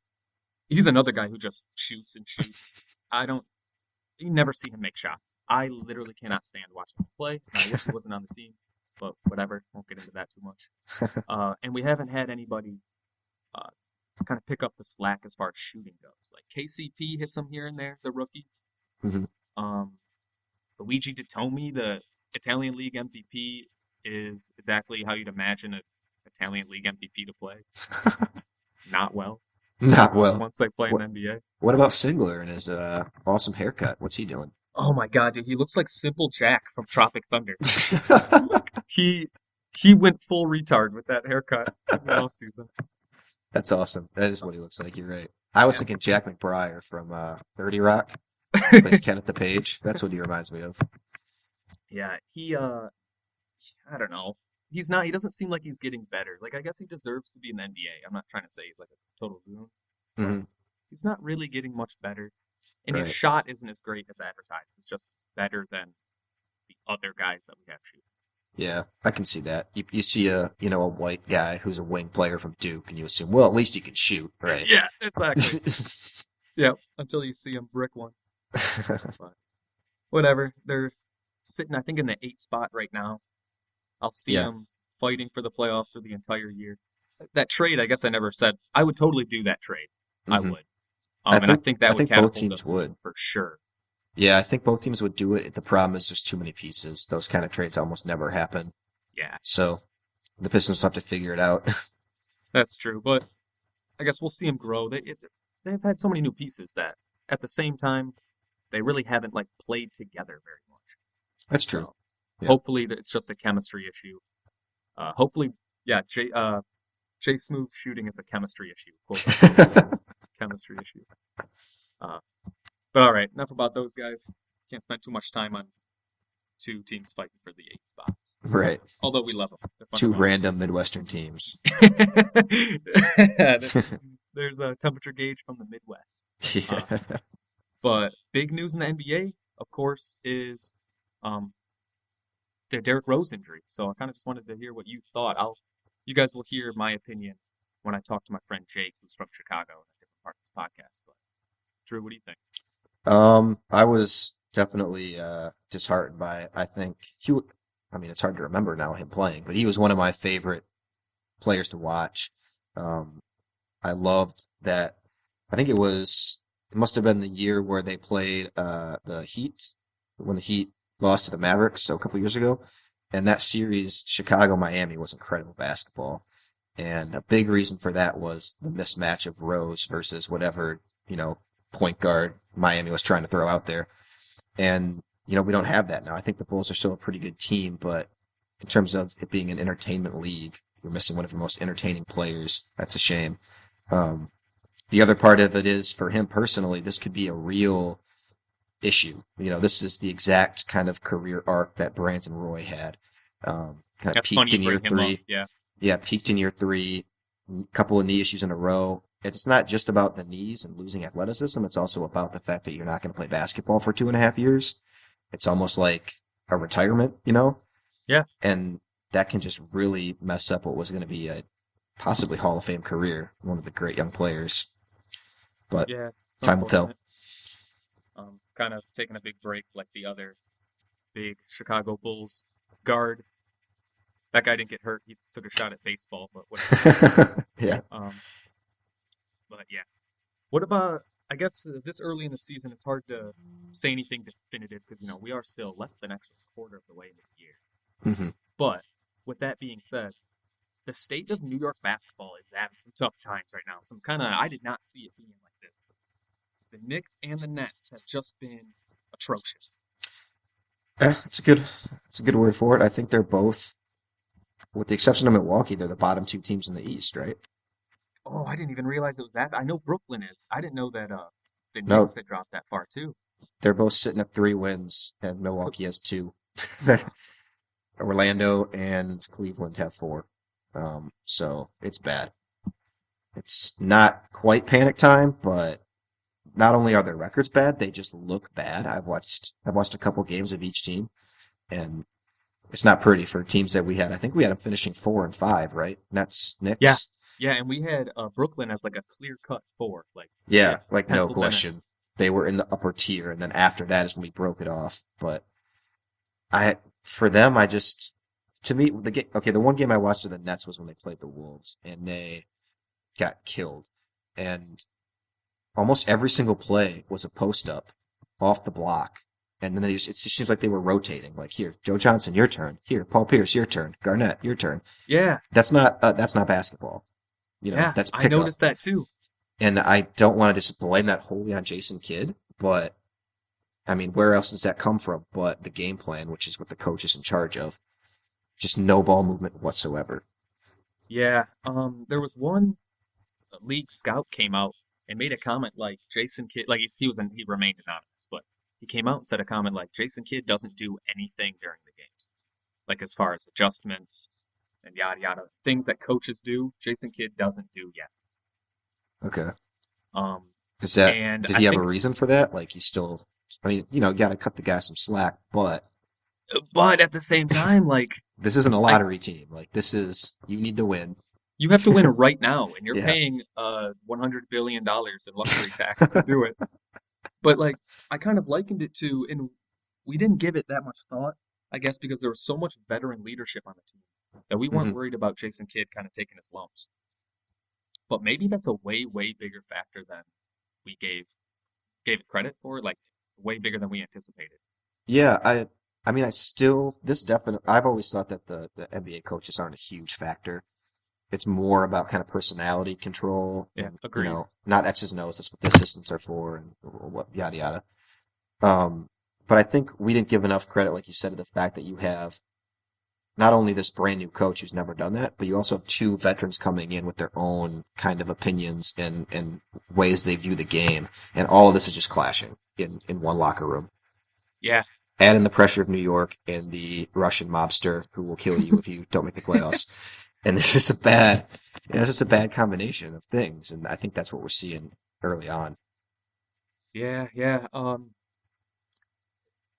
Speaker 2: he's another guy who just shoots and shoots. you never see him make shots. I literally cannot stand watching him play. And I wish he wasn't on the team, but whatever. Won't get into that too much. And we haven't had anybody kind of pick up the slack as far as shooting goes. Like KCP hits him here and there, the rookie.
Speaker 5: Mm-hmm.
Speaker 2: Luigi Ditomi, the Italian League MVP, is exactly how you'd imagine an Italian League MVP to play. Not well.
Speaker 5: Not well.
Speaker 2: Once they play in the NBA.
Speaker 5: What about Singler and his awesome haircut? What's he doing?
Speaker 2: Oh my God, dude, he looks like Simple Jack from Tropic Thunder. He went full retard with that haircut in the offseason.
Speaker 5: That's awesome. That is what he looks like. You're right. I was thinking Jack McBride from 30 Rock. Plays Kenneth the Page. That's what he reminds me of.
Speaker 2: Yeah, I don't know. He doesn't seem like he's getting better. Like, I guess he deserves to be in the NBA. I'm not trying to say he's like a total goon.
Speaker 5: Mm-hmm.
Speaker 2: He's not really getting much better. And his
Speaker 5: Right.
Speaker 2: shot isn't as great as advertised. It's just better than the other guys that we have shooting.
Speaker 5: Yeah, I can see that. You see a white guy who's a wing player from Duke, and you assume, well, at least he can shoot, right?
Speaker 2: Yeah, exactly. Yeah, until you see him brick one. But whatever. They're sitting, I think, in the 8th spot right now. I'll see them fighting for the playoffs for the entire year. That trade, I guess I never said. I would totally do that trade. I would. I think that would catapult
Speaker 5: both teams
Speaker 2: us
Speaker 5: would.
Speaker 2: for sure.
Speaker 5: Yeah, I think both teams would do it. The problem is there's too many pieces. Those kind of trades almost never happen.
Speaker 2: Yeah.
Speaker 5: So the Pistons have to figure it out.
Speaker 2: That's true, but I guess we'll see them grow. They've had so many new pieces that at the same time they really haven't like played together very much.
Speaker 5: That's true.
Speaker 2: So,
Speaker 5: yeah.
Speaker 2: Hopefully it's just a chemistry issue. Hopefully, Jay Smooth's shooting is a chemistry issue. Quote, chemistry issue. But all right, enough about those guys. Can't spend too much time on two teams fighting for the 8 spots.
Speaker 5: Right.
Speaker 2: Although we love them.
Speaker 5: Two random Midwestern teams.
Speaker 2: There's a temperature gauge from the Midwest.
Speaker 5: Yeah.
Speaker 2: But big news in the NBA, of course, is the Derrick Rose injury. So I kind of just wanted to hear what you thought. You guys will hear my opinion when I talk to my friend Jake, who's from Chicago, in a different part of this podcast. But Drew, what do you think?
Speaker 5: I was definitely disheartened by it. I think it's hard to remember now him playing, but he was one of my favorite players to watch. I loved that. I think it must have been the year where they played the Heat, when the Heat lost to the Mavericks, so a couple years ago. And that series, Chicago-Miami, was incredible basketball. And a big reason for that was the mismatch of Rose versus whatever, point guard Miami was trying to throw out there. And, we don't have that now. I think the Bulls are still a pretty good team, but in terms of it being an entertainment league, you're missing one of your most entertaining players. That's a shame. The other part of it is, for him personally, this could be a real issue. This is the exact kind of career arc that Brandon Roy had. Kind of
Speaker 2: That's
Speaker 5: peaked in year 3.
Speaker 2: Yeah,
Speaker 5: peaked in year 3, couple of knee issues in a row. It's not just about the knees and losing athleticism. It's also about the fact that you're not going to play basketball for 2.5 years. It's almost like a retirement,
Speaker 2: Yeah.
Speaker 5: And that can just really mess up what was going to be a possibly Hall of Fame career, one of the great young players. But
Speaker 2: yeah,
Speaker 5: time will tell.
Speaker 2: Kind of taking a big break like the other big Chicago Bulls guard. That guy didn't get hurt. He took a shot at baseball, but whatever.
Speaker 5: Yeah.
Speaker 2: But yeah. What about, I guess this early in the season, it's hard to say anything definitive because, we are still less than actually a quarter of the way into the year.
Speaker 5: Mm-hmm.
Speaker 2: But with that being said, the state of New York basketball is having some tough times right now. I did not see it being like this. The Knicks and the Nets have just been atrocious.
Speaker 5: It's a good word for it. I think they're both, with the exception of Milwaukee, they're the bottom 2 teams in the East, right?
Speaker 2: Oh, I didn't even realize it was that. I know Brooklyn is. I didn't know that the Knicks had dropped that far too.
Speaker 5: They're both sitting at 3 wins, and Milwaukee has 2. Orlando and Cleveland have 4. So it's bad. It's not quite panic time, but not only are their records bad, they just look bad. I've watched a couple games of each team, and it's not pretty for teams that we had. I think we had them finishing 4 and 5, right? Nets, Knicks.
Speaker 2: Yeah, and we had Brooklyn as like a clear-cut 4.
Speaker 5: Like no question. they were in the upper tier, and then after that is when we broke it off. But to me, the one game I watched of the Nets was when they played the Wolves, and they got killed. And almost every single play was a post up off the block. And then it just seems like they were rotating. Like, here, Joe Johnson, your turn. Here, Paul Pierce, your turn. Garnett, your turn.
Speaker 2: Yeah.
Speaker 5: That's not basketball. That's
Speaker 2: I
Speaker 5: pickup.
Speaker 2: noticed that too.
Speaker 5: And I don't want to just blame that wholly on Jason Kidd, but I mean, where else does that come from but the game plan, which is what the coach is in charge of? Just no ball movement whatsoever.
Speaker 2: Yeah. There was one league scout came out and made a comment like Jason Kidd, like he remained anonymous, but he came out and said a comment like Jason Kidd doesn't do anything during the games, like as far as adjustments and yada yada things that coaches do. Jason Kidd doesn't do yet.
Speaker 5: Okay.
Speaker 2: And
Speaker 5: did he have a reason for that? Like he's still, I mean, you got to cut the guy some slack, but
Speaker 2: at the same time, like
Speaker 5: this isn't a lottery team. Like you need to win.
Speaker 2: You have to win right now, and you're
Speaker 5: Yeah.
Speaker 2: paying $100 billion in luxury tax to do it. But like, I kind of likened it to, and we didn't give it that much thought, I guess, because there was so much veteran leadership on the team that we weren't worried about Jason Kidd kind of taking his lumps. But maybe that's a way, way bigger factor than we gave it credit for, like way bigger than we anticipated.
Speaker 5: Yeah, I mean, I've always thought that the NBA coaches aren't a huge factor. It's more about kind of personality control.
Speaker 2: Yeah,
Speaker 5: and,
Speaker 2: agreed.
Speaker 5: Not X's and O's. That's what the assistants are for and what yada yada. But I think we didn't give enough credit, like you said, to the fact that you have not only this brand new coach who's never done that, but you also have two veterans coming in with their own kind of opinions and ways they view the game. And all of this is just clashing in one locker room.
Speaker 2: Yeah.
Speaker 5: Add in the pressure of New York and the Russian mobster who will kill you if you don't make the playoffs. And it's just a bad combination of things. And I think that's what we're seeing early on.
Speaker 2: Yeah.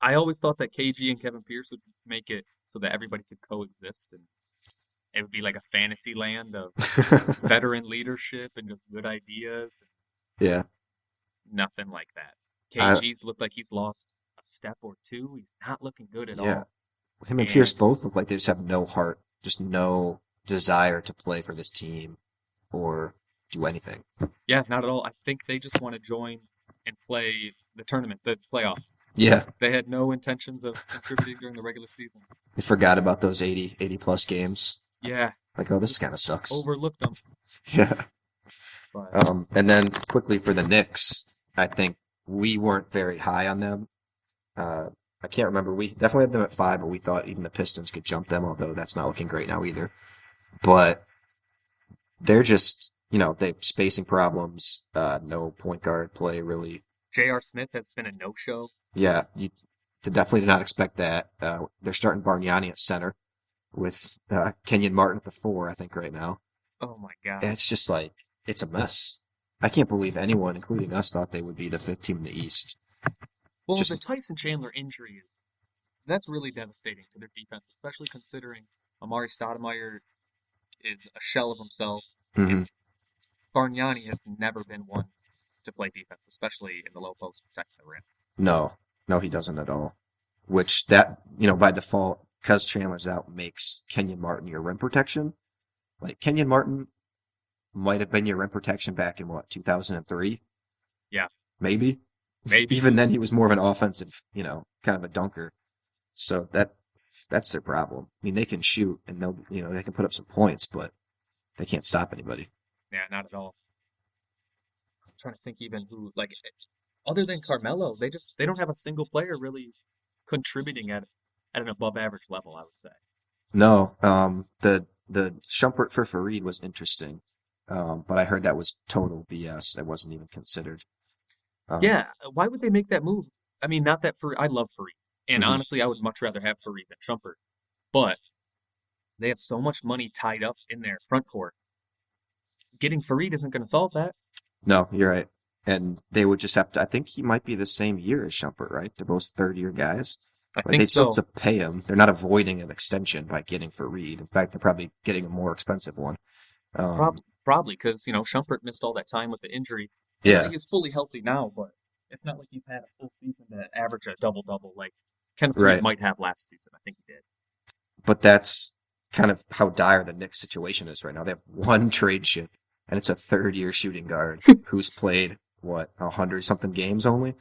Speaker 2: I always thought that KG and Kevin Pierce would make it so that everybody could coexist, and it would be like a fantasy land of veteran leadership and just good ideas.
Speaker 5: Yeah.
Speaker 2: Nothing like that. KG's looked like he's lost a step or two. He's not looking good at all.
Speaker 5: Him and Pierce both look like they just have no heart, just no desire to play for this team or do anything.
Speaker 2: Yeah, not at all. I think they just want to join and play the tournament, the playoffs.
Speaker 5: Yeah.
Speaker 2: They had no intentions of contributing during the regular season.
Speaker 5: They forgot about those 80 plus games.
Speaker 2: Yeah.
Speaker 5: Like, oh, this kind of sucks.
Speaker 2: Overlooked them.
Speaker 5: Yeah.
Speaker 2: But,
Speaker 5: and then quickly for the Knicks, I think we weren't very high on them. I can't remember. We definitely had them at 5, but we thought even the Pistons could jump them, although that's not looking great now either. But they're just, they have spacing problems, no point guard play really.
Speaker 2: J.R. Smith has been a no-show.
Speaker 5: Yeah, you definitely did not expect that. They're starting Bargnani at center with Kenyon Martin at the 4, I think, right now.
Speaker 2: Oh, my God.
Speaker 5: It's just like, it's a mess. I can't believe anyone, including us, thought they would be the 5th team in the East.
Speaker 2: Well, the Tyson Chandler injury that's really devastating to their defense, especially considering Amari Stoudemire is a shell of himself.
Speaker 5: Mm-hmm.
Speaker 2: Bargnani has never been one to play defense, especially in the low post protecting the rim.
Speaker 5: No, he doesn't at all. Which that, by default, because Chandler's out, makes Kenyon Martin your rim protection. Like, Kenyon Martin might have been your rim protection back in, 2003?
Speaker 2: Yeah.
Speaker 5: Maybe. Even then, he was more of an offensive, kind of a dunker. So that's their problem. I mean, they can shoot and they can put up some points, but they can't stop anybody.
Speaker 2: Yeah, not at all. I'm trying to think even who, other than Carmelo, they don't have a single player really contributing at an above average level, I would say.
Speaker 5: No, the Shumpert for Fareed was interesting, but I heard that was total BS. That wasn't even considered.
Speaker 2: Yeah, why would they make that move? I mean, not that I love Fareed, and honestly, I would much rather have Fareed than Shumpert, but they have so much money tied up in their front court. Getting Fareed isn't going to solve that.
Speaker 5: No, you're right. And they would just have to, I think he might be the same year as Shumpert, right? They're both third-year guys.
Speaker 2: I think
Speaker 5: they'd
Speaker 2: so.
Speaker 5: still have to pay him. They're not avoiding an extension by getting Fareed. In fact, they're probably getting a more expensive one.
Speaker 2: Probably because, Shumpert missed all that time with the injury.
Speaker 5: Yeah.
Speaker 2: He's fully healthy now, but It's not like he's had a full season to average a double-double like Kenneth
Speaker 5: Right.
Speaker 2: Reed might have last season. I think he did.
Speaker 5: But that's kind of how dire the Knicks situation is right now. They have one trade chip, and it's a third-year shooting guard who's played, 100-something games only?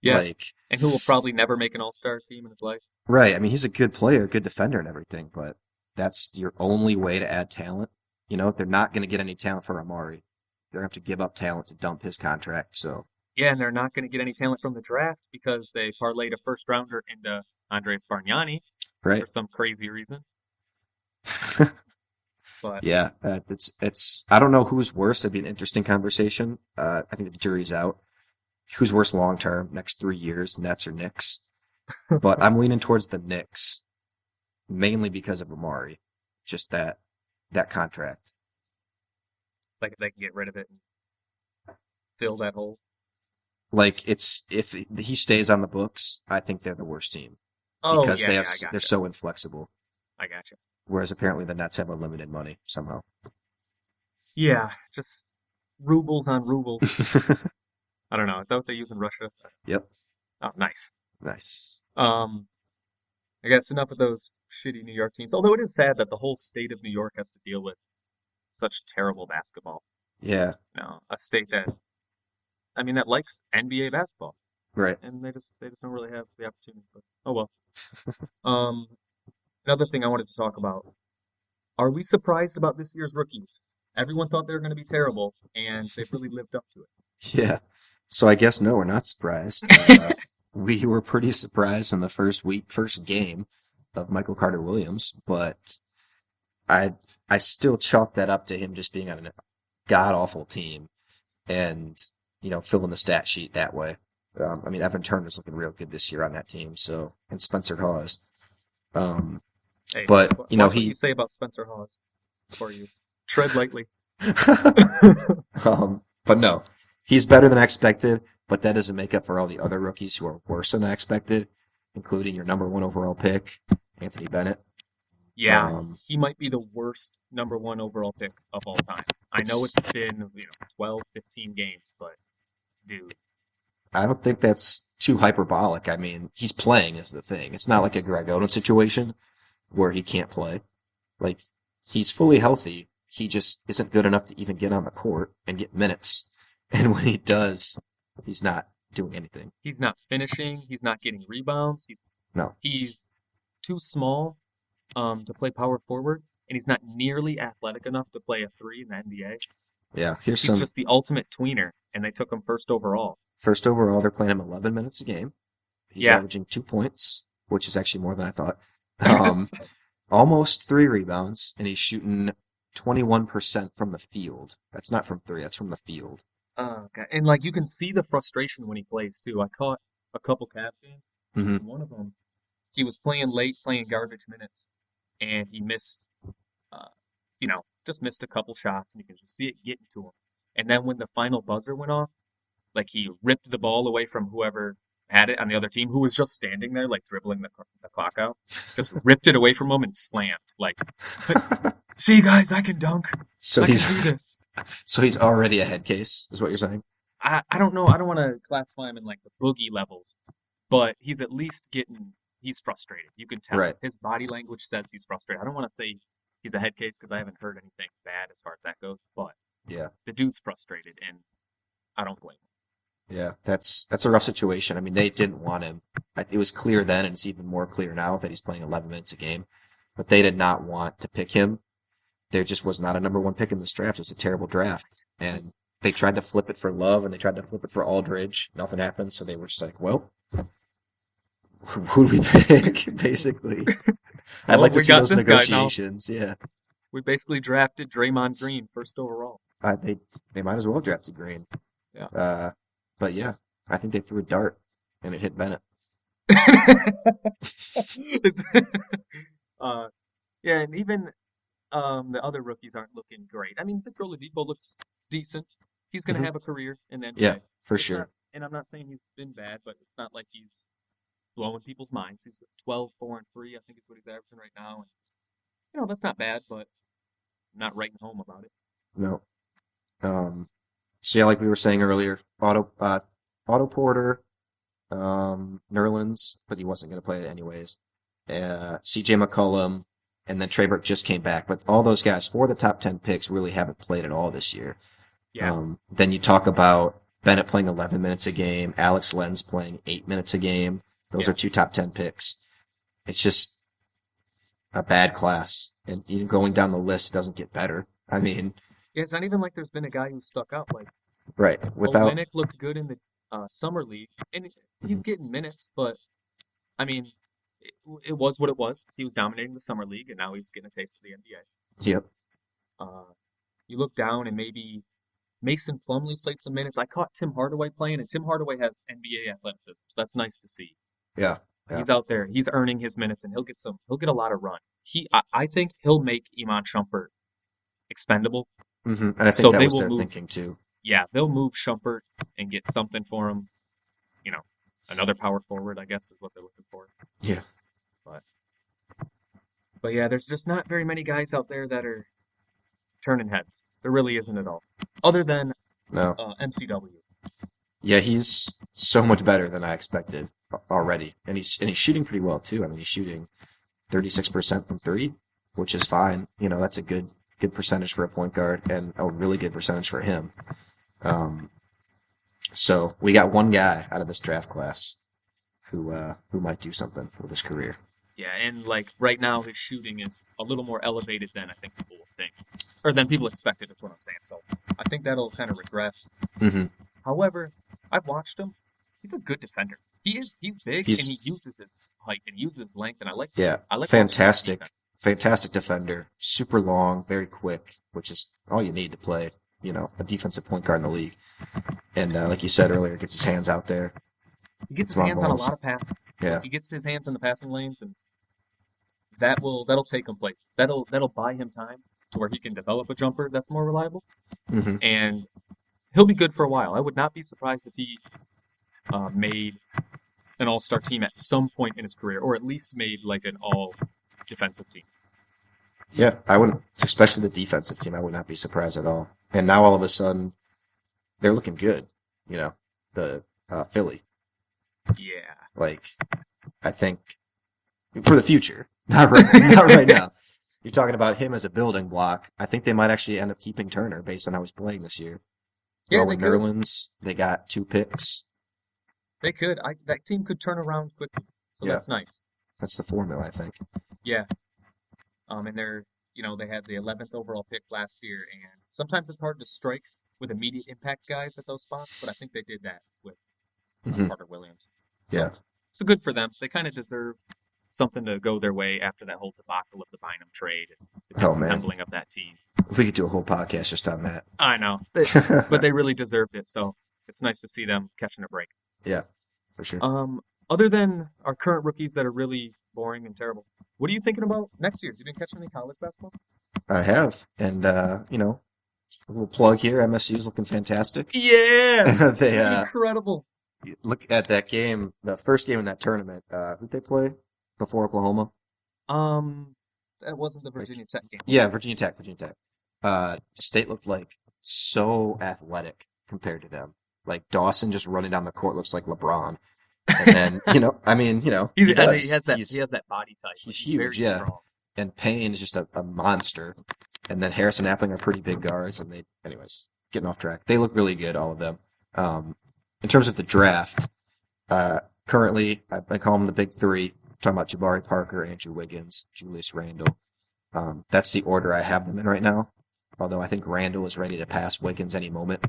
Speaker 2: Yeah,
Speaker 5: Like,
Speaker 2: and who will probably never make an All-Star team in his life.
Speaker 5: right. I mean, he's a good player, good defender and everything, but that's your only way to add talent. You know, they're not going to get any talent for Amari. They're going to have to give up talent to dump his contract, so.
Speaker 2: Yeah, and they're not going to get any talent from the draft because they parlayed a first-rounder into Andres Bargnani for
Speaker 5: Right.
Speaker 2: some crazy reason. But
Speaker 5: Yeah, it's. I don't know who's worse. It'd be an interesting conversation. I think the jury's out. Who's worse long term, next 3 years, Nets or Knicks? But I'm leaning towards the Knicks, mainly because of Amari. Just that contract.
Speaker 2: like if they can get rid of it and fill that hole.
Speaker 5: Like if he stays on the books, I think they're the worst team
Speaker 2: Oh,
Speaker 5: because
Speaker 2: yeah,
Speaker 5: they
Speaker 2: yeah,
Speaker 5: have
Speaker 2: I gotcha.
Speaker 5: they're so inflexible.
Speaker 2: I gotcha.
Speaker 5: Whereas apparently the Nets have unlimited money somehow.
Speaker 2: Yeah, just rubles on rubles. I don't know. Is that what they use in Russia?
Speaker 5: Yep.
Speaker 2: Oh, nice.
Speaker 5: Nice.
Speaker 2: I guess enough of those shitty New York teams. Although it is sad that the whole state of New York has to deal with such terrible basketball.
Speaker 5: Yeah.
Speaker 2: You know, a state that, I mean, that likes NBA basketball,
Speaker 5: Right.
Speaker 2: and they just don't really have the opportunity. But oh well. Another thing I wanted to talk about: are we surprised about this year's rookies? Everyone thought they were going to be terrible, and they've really lived up to it.
Speaker 5: Yeah. So I guess no, we're not surprised. We were pretty surprised in the first game of Michael Carter Williams, but I still chalk that up to him just being on a god awful team and, you know, filling the stat sheet that way. I mean, Evan Turner's looking real good this year on that team, so, and Spencer Hawes.
Speaker 2: Hey,
Speaker 5: But, you know,
Speaker 2: watch what you say about Spencer Hawes before you tread lightly.
Speaker 5: But no, he's better than expected, but that doesn't make up for all the other rookies who are worse than expected, including your number 1 overall pick, Anthony Bennett.
Speaker 2: Yeah, he might be the worst number 1 overall pick of all time. I know it's been, 12, 15 games, but dude.
Speaker 5: I don't think that's too hyperbolic. I mean, he's playing is the thing. It's not like a Greg Oden situation where he can't play. Like, he's fully healthy. He just isn't good enough to even get on the court and get minutes. And when he does, he's not doing anything.
Speaker 2: He's not finishing. He's not getting rebounds. He's too small to play power forward, and he's not nearly athletic enough to play a 3 in the NBA.
Speaker 5: Yeah,
Speaker 2: He's just the ultimate tweener, and they took him first overall.
Speaker 5: First overall, they're playing him 11 minutes a game. He's
Speaker 2: Yeah.
Speaker 5: averaging 2 points, which is actually more than I thought. Almost 3 rebounds, and he's shooting 21% from the field. That's not from 3, that's from the field.
Speaker 2: Oh, God. And like you can see the frustration when he plays too. I caught a couple Cavs games.
Speaker 5: Mhm.
Speaker 2: And one of them, he was playing late, playing garbage minutes, and he missed, just missed a couple shots, and you can just see it getting to him. And then when the final buzzer went off, like he ripped the ball away from whoever had it on the other team, who was just standing there, like dribbling the clock out, just ripped it away from him and slammed. Like, see, guys, I can dunk.
Speaker 5: So
Speaker 2: I
Speaker 5: he's
Speaker 2: can do this.
Speaker 5: so he's already a head case, is what you're saying?
Speaker 2: I don't know. I don't want to classify him in like the boogie levels, but he's at least he's frustrated. You can tell.
Speaker 5: Right.
Speaker 2: His body language says he's frustrated. I don't want to say he's a head case because I haven't heard anything bad as far as that goes, but
Speaker 5: Yeah.
Speaker 2: the dude's frustrated, and I don't blame him.
Speaker 5: Yeah, that's a rough situation. I mean, they didn't want him. It was clear then, and it's even more clear now that he's playing 11 minutes a game. But they did not want to pick him. There just was not a number 1 pick in this draft. It was a terrible draft. And they tried to flip it for Love, and they tried to flip it for Aldridge. Nothing happened, so they were just like, well, who do we pick, basically? I'd like to see those negotiations, yeah.
Speaker 2: We basically drafted Draymond Green first overall.
Speaker 5: They might as well have drafted Green.
Speaker 2: Yeah.
Speaker 5: But yeah, I think they threw a dart, and it hit Bennett.
Speaker 2: Yeah, and even the other rookies aren't looking great. I mean, Victor Oladipo looks decent. He's going to have a career in the NBA.
Speaker 5: Yeah, for
Speaker 2: It's
Speaker 5: sure.
Speaker 2: not- and I'm not saying he's been bad, but it's not like he's blowing people's minds. He's 12, 4, and 3, I think is what he's averaging right now. And, that's not bad, but I'm not writing home about it.
Speaker 5: No. So yeah, like we were saying earlier, Otto Porter, Nerlens, but he wasn't going to play it anyways. CJ McCollum, and then Trey Burke just came back. But all those guys, 4 of the top 10 picks, really haven't played at all this year.
Speaker 2: Yeah.
Speaker 5: Then you talk about Bennett playing 11 minutes a game, Alex Lenz playing 8 minutes a game. Those are 2 top 10 picks. It's just a bad class. And going down the list, it doesn't get better. I mean,
Speaker 2: Yeah, it's not even like there's been a guy who stuck out. Like,
Speaker 5: right. Without
Speaker 2: Olynyk looked good in the summer league, and he's getting minutes, but I mean, it was what it was. He was dominating the summer league, and now he's getting a taste of the NBA.
Speaker 5: Yep.
Speaker 2: You look down, and maybe Mason Plumlee's played some minutes. I caught Tim Hardaway playing, and Tim Hardaway has NBA athleticism, so that's nice to see.
Speaker 5: Yeah.
Speaker 2: He's out there, he's earning his minutes, and he'll get a lot of run. I think he'll make Iman Shumpert expendable.
Speaker 5: Mm-hmm. And I think
Speaker 2: So
Speaker 5: that
Speaker 2: they
Speaker 5: was
Speaker 2: will
Speaker 5: their
Speaker 2: move-
Speaker 5: thinking too.
Speaker 2: Yeah, they'll move Shumpert and get something for him. Another power forward, I guess, is what they're looking for.
Speaker 5: Yeah.
Speaker 2: But yeah, there's just not very many guys out there that are turning heads. There really isn't at all. Other than
Speaker 5: No.
Speaker 2: MCW.
Speaker 5: Yeah, he's so much better than I expected already. And he's shooting pretty well too. I mean, he's shooting 36% from 3, which is fine. That's a good percentage for a point guard and a really good percentage for him. So we got one guy out of this draft class who might do something with his career.
Speaker 2: Yeah, and like right now his shooting is a little more elevated than I think people will think. Or than people expected, is what I'm saying. So I think that'll kind of regress.
Speaker 5: Mm-hmm.
Speaker 2: However, I've watched him. He's a good defender. He's big and he uses his height and uses his length, and I like
Speaker 5: fantastic defender, super long, very quick, which is all you need to play, a defensive point guard in the league. And like you said earlier, gets his hands out there.
Speaker 2: He gets his
Speaker 5: long
Speaker 2: hands on a
Speaker 5: balls.
Speaker 2: lot of passing.
Speaker 5: Yeah.
Speaker 2: He gets his hands in the passing lanes, and that'll take him places. That'll buy him time to where he can develop a jumper that's more reliable,
Speaker 5: Mm-hmm.
Speaker 2: and he'll be good for a while. I would not be surprised if he made an all-star team at some point in his career, or at least made like an all-defensive team.
Speaker 5: Yeah, I wouldn't, especially the defensive team. I would not be surprised at all. And now all of a sudden, they're looking good. The Philly.
Speaker 2: Yeah.
Speaker 5: Like, I think for the future, not right now. You're talking about him as a building block. I think they might actually end up keeping Turner based on how he's playing this year.
Speaker 2: Yeah,
Speaker 5: with
Speaker 2: they could.
Speaker 5: Nerlens, they got 2 picks.
Speaker 2: They could. That team could turn around quickly, so
Speaker 5: Yeah.
Speaker 2: that's nice.
Speaker 5: That's the formula, I think.
Speaker 2: Yeah. And they had the 11th overall pick last year, and sometimes it's hard to strike with immediate impact guys at those spots, but I think they did that with
Speaker 5: Mhm.
Speaker 2: Carter Williams.
Speaker 5: Yeah.
Speaker 2: So good for them. They kind of deserve something to go their way after that whole debacle of the Bynum trade and the
Speaker 5: Oh, man.
Speaker 2: disassembling of that team.
Speaker 5: We could do a whole podcast just on that.
Speaker 2: I know, but they really deserved it, so it's nice to see them catching a break.
Speaker 5: Yeah, for sure.
Speaker 2: Other than our current rookies that are really boring and terrible, what are you thinking about next year? Have you been catching any college basketball?
Speaker 5: I have. And, a little plug here. MSU's looking fantastic.
Speaker 2: Yeah!
Speaker 5: They
Speaker 2: Incredible.
Speaker 5: look at that game, the first game in that tournament. Who'd they play before Oklahoma?
Speaker 2: That wasn't the Virginia Tech game.
Speaker 5: Yeah, Virginia Tech. State looked like so athletic compared to them. Like Dawson just running down the court looks like LeBron. And then, he
Speaker 2: He
Speaker 5: does.
Speaker 2: has that body type.
Speaker 5: He's
Speaker 2: very
Speaker 5: huge, yeah.
Speaker 2: strong.
Speaker 5: And Payne is just a monster. And then Harris and Appling are pretty big guards. And anyways, getting off track. They look really good, all of them. In terms of the draft, currently, I call them the big 3. I'm talking about Jabari Parker, Andrew Wiggins, Julius Randle. That's the order I have them in right now. Although I think Randle is ready to pass Wiggins any moment.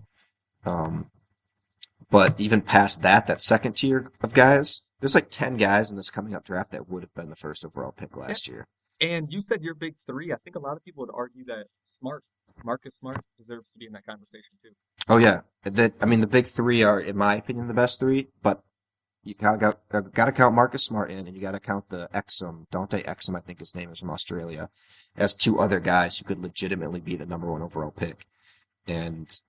Speaker 5: But even past that second tier of guys, there's like 10 guys in this coming up draft that would have been the first overall pick last year.
Speaker 2: And you said your big 3. I think a lot of people would argue that Marcus Smart deserves to be in that conversation too.
Speaker 5: Oh yeah, the big 3 are, in my opinion, the best 3. But you gotta count Marcus Smart in, and you gotta count the Exum, Dante Exum, I think his name is, from Australia, as 2 other guys who could legitimately be the number 1 overall pick. And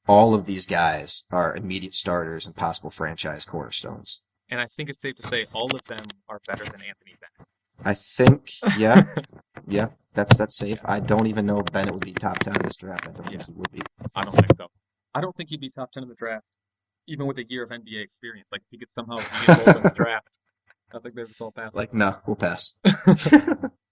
Speaker 5: all of these guys are immediate starters and possible franchise cornerstones.
Speaker 2: And I think it's safe to say all of them are better than Anthony Bennett.
Speaker 5: I think, yeah, that's safe. I don't even know if Bennett would be top 10 in this draft. I don't think he would be.
Speaker 2: I don't think so. I don't think he'd be top 10 in the draft. even with a year of NBA experience. Like if he could somehow be involved in the draft, I think they just all pass.
Speaker 5: Like, no, we'll pass.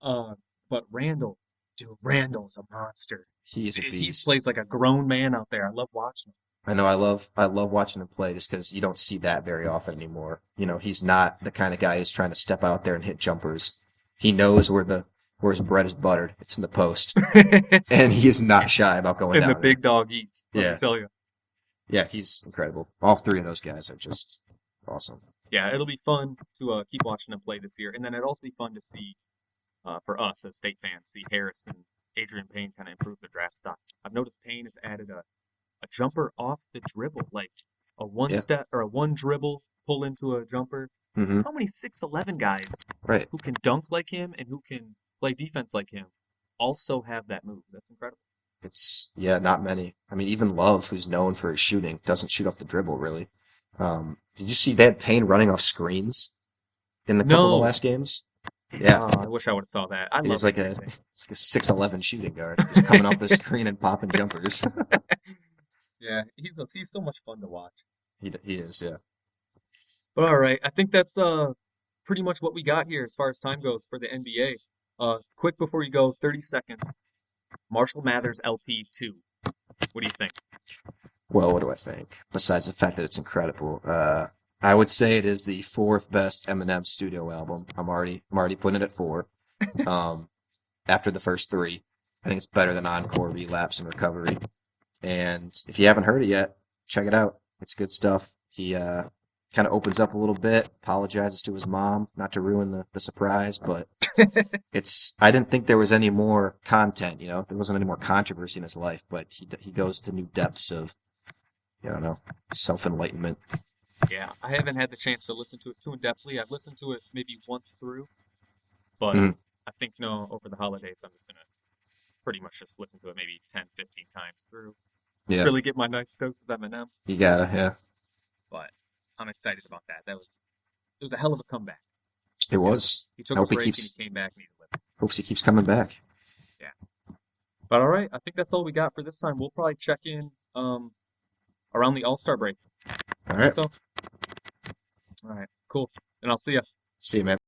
Speaker 2: But Randall, dude, Randall's a monster.
Speaker 5: He's a
Speaker 2: He
Speaker 5: beast.
Speaker 2: plays like a grown man out there. I love watching him.
Speaker 5: I know. I love watching him play just because you don't see that very often anymore. You know, he's not the kind of guy who's trying to step out there and hit jumpers. He knows where his bread is buttered. It's in the post, and he is not shy about going
Speaker 2: And
Speaker 5: down
Speaker 2: the
Speaker 5: there.
Speaker 2: big dog eats. Let
Speaker 5: Yeah.
Speaker 2: me tell you.
Speaker 5: Yeah, he's incredible. All three of those guys are just awesome.
Speaker 2: Yeah, it'll be fun to keep watching them play this year, and then it'll also be fun to see for us as state fans, see Harris and Adrian Payne kind of improve their draft stock. I've noticed Payne has added a jumper off the dribble, like a one step or a one dribble pull into a jumper.
Speaker 5: Mm-hmm.
Speaker 2: How many 6'11" guys
Speaker 5: Right.
Speaker 2: who can dunk like him and who can play defense like him also have that move? That's incredible.
Speaker 5: Not many. I mean, even Love, who's known for his shooting, doesn't shoot off the dribble really. Did you see that Payne running off screens in a couple of the last games? Yeah.
Speaker 2: I wish I would have saw that. I love
Speaker 5: It's like
Speaker 2: it.
Speaker 5: it's like a 6'11" shooting guard, just coming off the screen and popping jumpers.
Speaker 2: Yeah, he's so much fun to watch.
Speaker 5: He is, yeah.
Speaker 2: But all right, I think that's pretty much what we got here as far as time goes for the NBA. Quick before you go, 30 seconds. Marshall Mathers LP2. What do you think?
Speaker 5: Well, what do I think? Besides the fact that it's incredible, I would say it is the fourth best Eminem studio album. I'm already putting it at 4. After the first 3, I think it's better than Encore, Relapse, and Recovery. And if you haven't heard it yet, check it out. It's good stuff. He kind of opens up a little bit, apologizes to his mom, not to ruin the surprise, but I didn't think there was any more content, there wasn't any more controversy in his life, but he goes to new depths of, I don't know, self-enlightenment.
Speaker 2: Yeah, I haven't had the chance to listen to it too in-depthly. I've listened to it maybe once through, but I think, over the holidays, I'm just going to pretty much just listen to it maybe 10, 15 times through.
Speaker 5: Yeah.
Speaker 2: Really get my nice dose of Eminem.
Speaker 5: You gotta, yeah.
Speaker 2: But I'm excited about that. It was a hell of a comeback.
Speaker 5: It was.
Speaker 2: He took
Speaker 5: I
Speaker 2: a
Speaker 5: hope he
Speaker 2: break
Speaker 5: keeps,
Speaker 2: and he came back and he delivered.
Speaker 5: hopes he keeps coming back.
Speaker 2: Yeah. But all right, I think that's all we got for this time. We'll probably check in around the All-Star break.
Speaker 5: All right.
Speaker 2: So, all right, cool. And I'll see ya.
Speaker 5: See you, man.